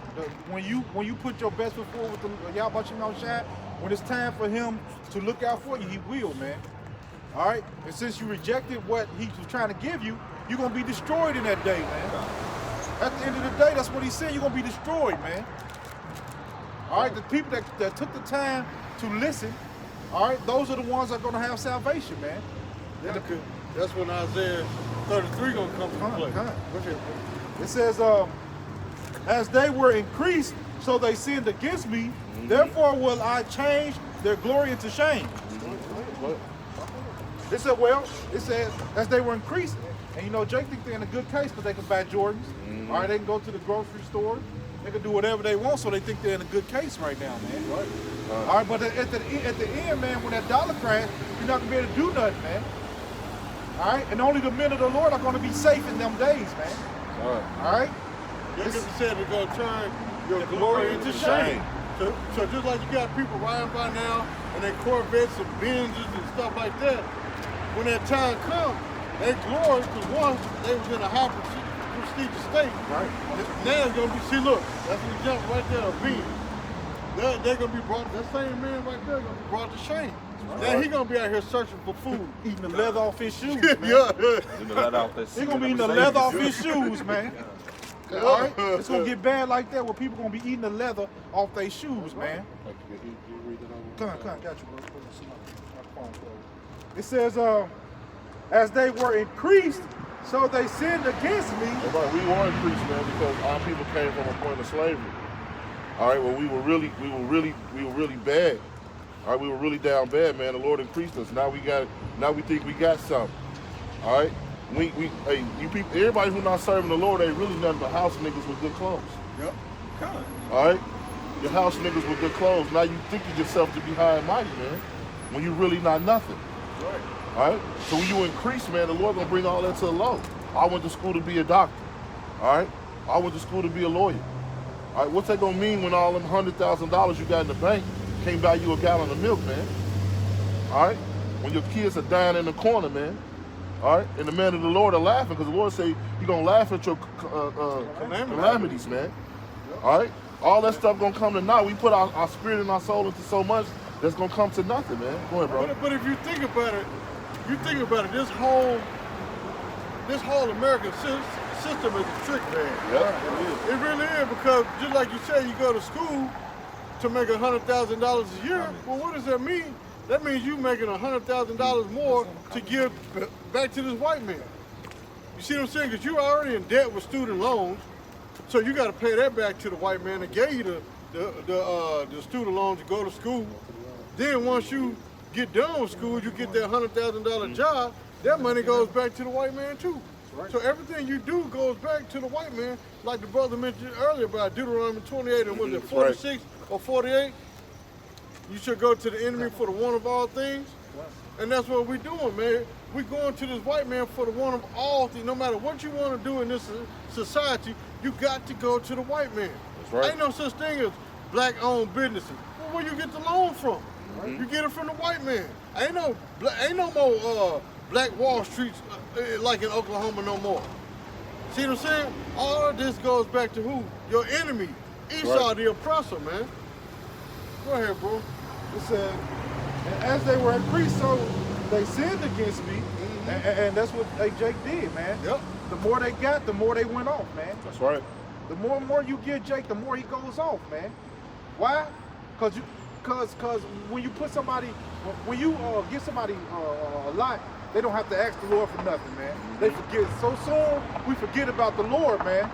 when you put your best foot forward with the Yahweh Shema Shai, when it's time for him to look out for you, he will, man. All right? And since you rejected what he was trying to give you, you're gonna be destroyed in that day, man. At the end of the day, that's what he said, you're gonna be destroyed, man. All right, the people that took the time to listen, all right, those are the ones that are gonna have salvation, man. That's when Isaiah 33 gonna come to play. It says, as they were increased, so they sinned against me. Therefore will I change their glory into shame. It said, it says, as they were increased. And you know, Jake think they're in a good case because they can buy Jordans. All right, they can go to the grocery store. They can do whatever they want, so they think they're in a good case right now, man. All right, but at the end, man, when that dollar crash, you're not going to be able to do nothing, man. All right, and only the men of the Lord are going to be safe in them days, man. All right? Just said it's going to turn your glory into shame. So just like you got people riding by now and their Corvettes and Benzes and stuff like that, when that time comes, their glory, because one, they was in a high prestigious state. Right. Now it's going to be, see, look, that's an example right there of Benz. They're going to be brought, that same man right there going to be brought to shame. Now he going to be out here searching for food. Eating the leather off his shoes, man. He's gonna be eating the leather off his shoes, man. All right? It's gonna get bad like that where people gonna be eating the leather off their shoes, man. Come on, got you, bro. It says, as they were increased, so they sinned against me. But we were increased, man, because our people came from a point of slavery. All right, well, we were really bad. All right, we were really down bad, man. The Lord increased us. Now we think we got something. All right, hey, you people, everybody who not serving the Lord, they really nothing but house niggas with good clothes. Yep. Come on. All right, your house niggas with good clothes. Now you think of yourself to be high and mighty, man, when you really not nothing. Right. All right, so when you increase, man, the Lord gonna bring all that to the low. I went to school to be a doctor. All right, I went to school to be a lawyer. All right, what's that gonna mean when all them $100,000 you got in the bank can't buy you a gallon of milk, man? All right, when your kids are dying in the corner, man. All right, and the men of the Lord are laughing because the Lord say you're gonna laugh at your calamities, man. All right, all that stuff gonna come to naught. We put our spirit and our soul into so much that's gonna come to nothing, man. Go ahead, bro. But if you think about it, this whole American system is a trick bag. Yep. It really is, because just like you said, you go to school to make $100,000 a year. Well, what does that mean? That means you making $100,000 more to give back to this white man. You see what I'm saying? Because you're already in debt with student loans, so you got to pay that back to the white man that gave you the student loans to go to school. Then once you get done with school, you get that $100,000 job. That money goes back to the white man too. Right. So everything you do goes back to the white man, like the brother mentioned earlier about Deuteronomy 28 and was it 46 or 48? You should go to the enemy for the one of all things. And that's what we're doing, man. We're going to this white man for the one of all things. No matter what you want to do in this society, you got to go to the white man. That's right. Ain't no such thing as black-owned businesses. Well, where you get the loan from? Mm-hmm. You get it from the white man. Ain't no more Black Wall Streets like in Oklahoma no more. See what I'm saying? All of this goes back to who? Your enemy, Esau, the oppressor, man. Go ahead, bro. It said, and as they were increased, so they sinned against me, and that's what Jake did, man. Yep. The more they got, the more they went off, man. That's right. The more and more you give Jake, the more he goes off, man. Why? Cause when you put somebody, when you give somebody a lot, they don't have to ask the Lord for nothing, man. They forget so soon. We forget about the Lord, man.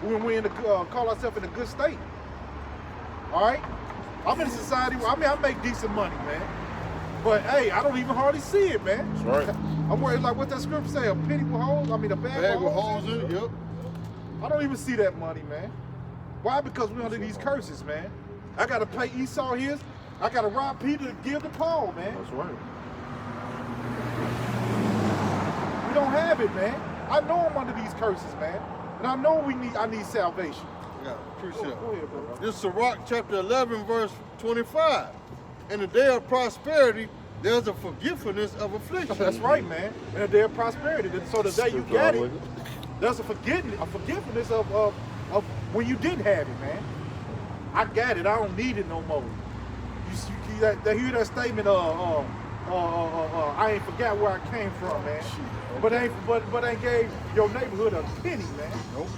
When we call ourselves in a good state. All right. I'm in a society where I make decent money, man. But hey, I don't even hardly see it, man. That's right. I'm worried, like what that scripture say, a penny with holes. I mean, a bag with holes in it. Yep. I don't even see that money, man. Why? Because we're under these curses, man. I gotta pay Esau his. I gotta rob Peter to give to Paul, man. That's right. We don't have it, man. I know I'm under these curses, man. And I know I need salvation. Yeah, appreciate it. Go ahead, bro. This is Sirach chapter 11, verse 25. In the day of prosperity, there's a forgetfulness of affliction. That's right, man. In a day of prosperity. So the day you got it, there's a forgetfulness of when you didn't have it, man. I got it. I don't need it no more. You hear that statement? I ain't forgot where I came from, man. But ain't gave your neighborhood a penny, man. Nope.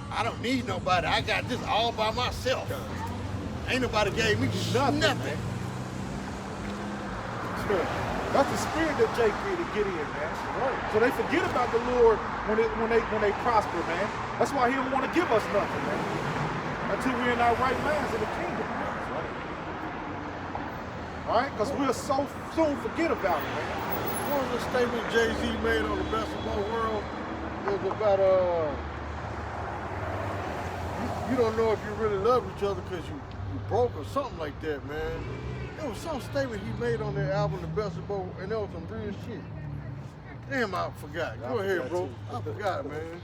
I don't need nobody. I got this all by myself. Ain't nobody gave me nothing. That's the spirit that Jake did to get in, man. Right. So they forget about the Lord when they prosper, man. That's why he don't want to give us nothing, man. Until we're in our right minds in the kingdom. All right? Because we'll so soon forget about it, man. One of the statements Jay-Z made on the Best of Both Worlds was about you don't know if you really love each other because you broke or something like that, man. It was some statement he made on that album, The Best of Both, and that was some real shit. Damn, I forgot. Go ahead, bro. I forgot, man.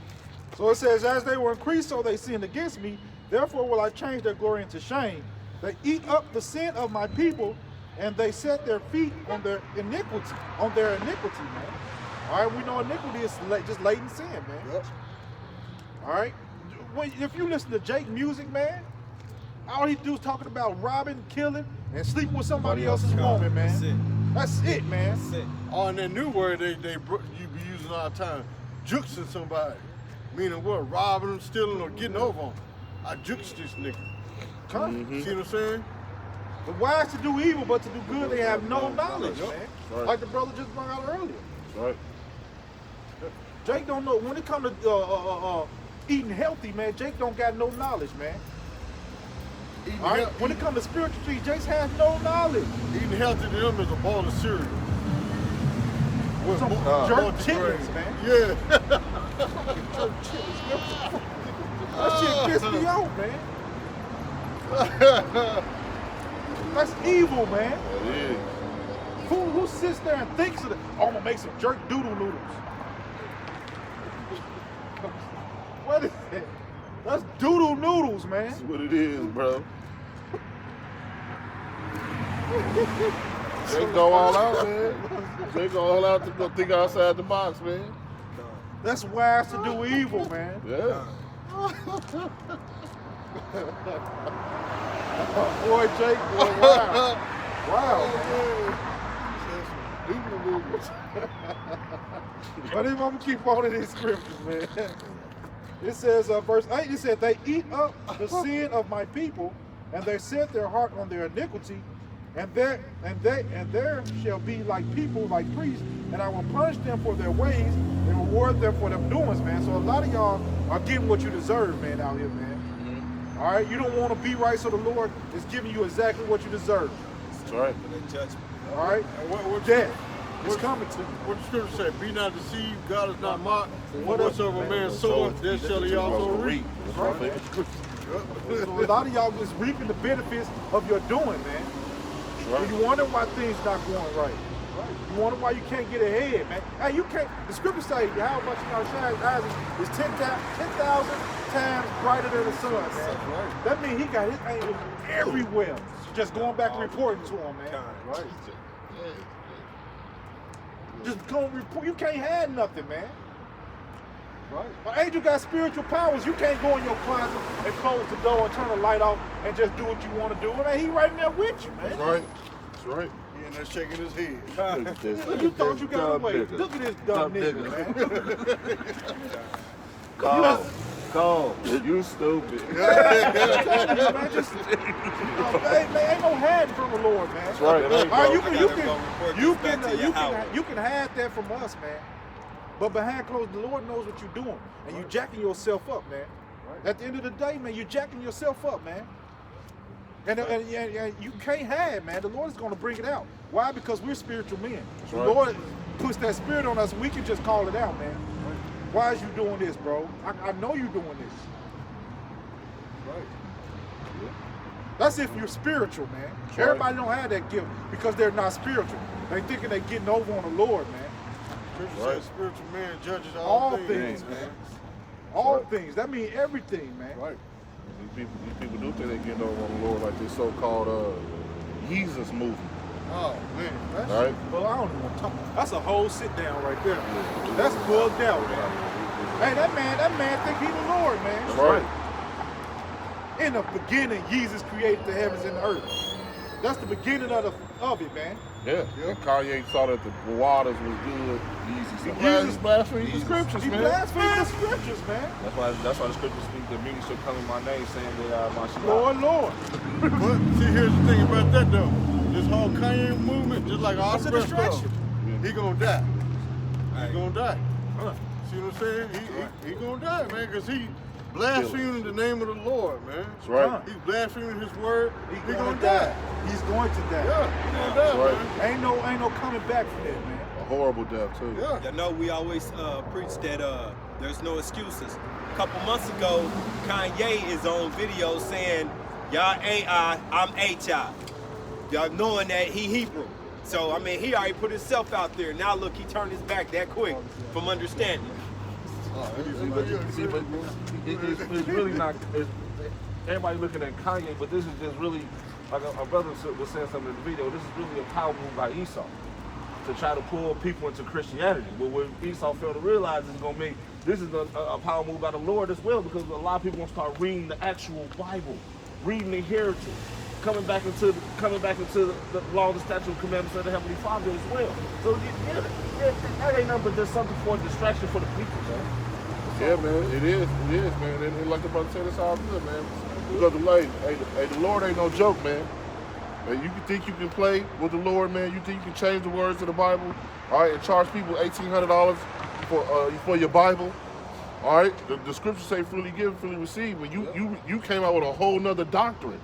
So it says, as they were increased, so they sinned against me. Therefore will I change their glory into shame. They eat up the sin of my people, and they set their feet on their iniquity, man. All right, we know iniquity is just latent sin, man. Yep. All right. If you listen to Jake music, man, all he do is talking about robbing, killing, and sleeping with somebody else's woman, man. That's it, man. That's it. Oh, and that new word you be using all the time, juxing somebody. Meaning what? Robbing them, stealing, or getting over them. I jukes this nigga. See what I'm saying? The wise to do evil, but to do good, they have no knowledge, man. Right. Like the brother just brought out earlier. Right. Jake don't know, when it comes to eating healthy, man, Jake don't got no knowledge, man. All right? When it comes to spiritual trees, Jake has no knowledge. Eating healthy to them is a bowl of cereal. With Some jerk chitlins, man. Yeah. Jerk chitlins, man. That shit pissed me off, man. That's evil, man. It is. Who sits there and thinks of it? Oh, I'm gonna make some jerk doodle noodles. What is it? That's doodle noodles, man. That's what it is, bro. They go all out, man. They go all out to go think outside the box, man. That's wise to do evil, man. Yeah. Boy, Jake, boy, wow. Wow. But I'm gonna keep on in these scriptures, man. It says, verse 8, it said, they eat up the sin of my people, and they set their heart on their iniquity, and there shall be like people, like priests, and I will punish them for their ways and reward them for their doings, man. So a lot of y'all are getting what you deserve, man, out here, man. All right, you don't want to be right, so the Lord is giving you exactly what you deserve. That's right. For the judgment. All right, What death is coming to you. What the scripture say? Be not deceived. God is not mocked. Whatsoever man soweth, there shall he also reap. That's my favorite scripture. So a lot of y'all is reaping the benefits of your doing, man. And you wonder why things not going right. You wonder why you can't get ahead, man. Hey, you can't. The scripture say how much your eyes is 10,000 times brighter than the sun, man. Right. That means he got his angels everywhere, just going back and reporting to him, man. Right. Just go report. You can't have nothing, man. Right. An angel got spiritual powers. You can't go in your closet and close the door and turn the light off and just do what you want to do. Man, he right there with you, man. That's right. That's right. He in there shaking his head. Look, you thought you got away. Look at this dumb nigga, man. Cole, you stupid. Man, just, man, ain't no hiding from the Lord, man. That's right. All right, you You can hide that from us, man. But behind closed, the Lord knows what you're doing, and you jacking yourself up, man. At the end of the day, man, you're jacking yourself up, man. And you can't hide, man. The Lord is going to bring it out. Why? Because we're spiritual men. The Lord puts that spirit on us. We can just call it out, man. Why is you doing this, bro? I know you're doing this. Right. That's if you're spiritual, man. Everybody don't have that gift because they're not spiritual. They thinking they're getting over on the Lord, man. Scripture says spiritual man judges All things, man. All things. That means everything, man. Right. These people do think they're getting over on the Lord like this so-called Jesus movement. Oh man. That's, Right. well, I don't even want to talk. That's a whole sit down right there. That's bugged out, man. Hey, that man think he the Lord, man. That's right. In the beginning, Jesus created the heavens and the earth. That's the beginning of it, man. Yeah. And Kanye thought that the waters was good. He blasphemed the scriptures, He man. blasphemed the scriptures, man. That's why the scriptures speak that many shall come in my name saying they are my sheep. Lord. But see, here's the thing about that though. This whole Kanye movement, just like all That's the a rest of them, distraction. he gonna die. He gonna die. See what I'm saying? He gonna die, man, because he blaspheming the name of the Lord, man. That's right. He's blaspheming his word. He He gonna gonna die. die. He's going to die. Yeah, he gonna die, Right. man. Ain't no coming back from that, man. A horrible death, too. Yeah. You know, we always preach that there's no excuses. A couple months ago, Kanye is on video saying, y'all AI, I'm HI. Y'all knowing that he Hebrew. So, I mean, he already put himself out there. Now, look, he turned his back that quick from understanding. See, but it's really not. Everybody looking at Kanye, but this is just really, like a brother was saying something in the video. This is really a power move by Esau to try to pull people into Christianity. But what Esau failed to realize is going to make this is a power move by the Lord as well, because a lot of people want to start reading the actual Bible, reading the heritage, coming back into the law, the statute, and commandments of the Heavenly Father as well. So that ain't nothing but just something for a distraction for the people, man. Yeah, man, it is, man. And like the brother said, it's all good, man. Because the Lord ain't no joke, man. You can think you can play with the Lord, man. You think you can change the words of the Bible, all right, and charge people $1,800 for your Bible, all right? The scriptures say freely give, freely receive. But you came out with a whole nother doctrine,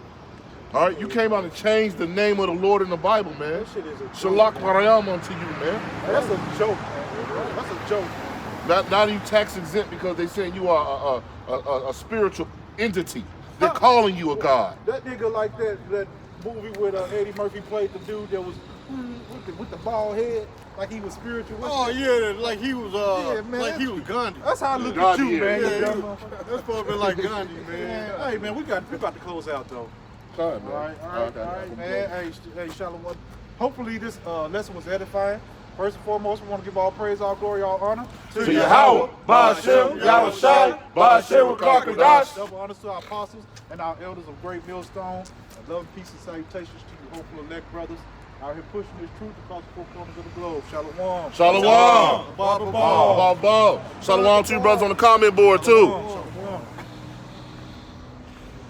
all right? You came out and changed the name of the Lord in the Bible, man. That shit is a joke. Shalak Marayam unto you, man. That's a joke, man. That's a joke. Now you tax exempt because they saying you are a spiritual entity. They're calling you a god. That nigga like that movie with Eddie Murphy played the dude that was with the bald head, like he was spiritual. Oh yeah, like he was man, like he was Gandhi. That's how I look Gandhi, at you, man. Yeah, you he dumb was- motherfucker. that's supposed to be like Gandhi, man. Man, hey man, we about to close out though. Sorry, man. All right, man. Hey, Shalom. Hopefully this lesson was edifying. First and foremost, we want to give all praise, all glory, all honor To Yahweh, Ba'ashem, Yahushai, Ba'ashem, Rakakadash. Double honors to our apostles and our elders of Great Millstone. And love, peace, and salutations to you, hopeful elect brothers Out here pushing this truth across the four corners of the globe. Shalom. Shalom. Bob. Shalom to you brothers on the comment board too.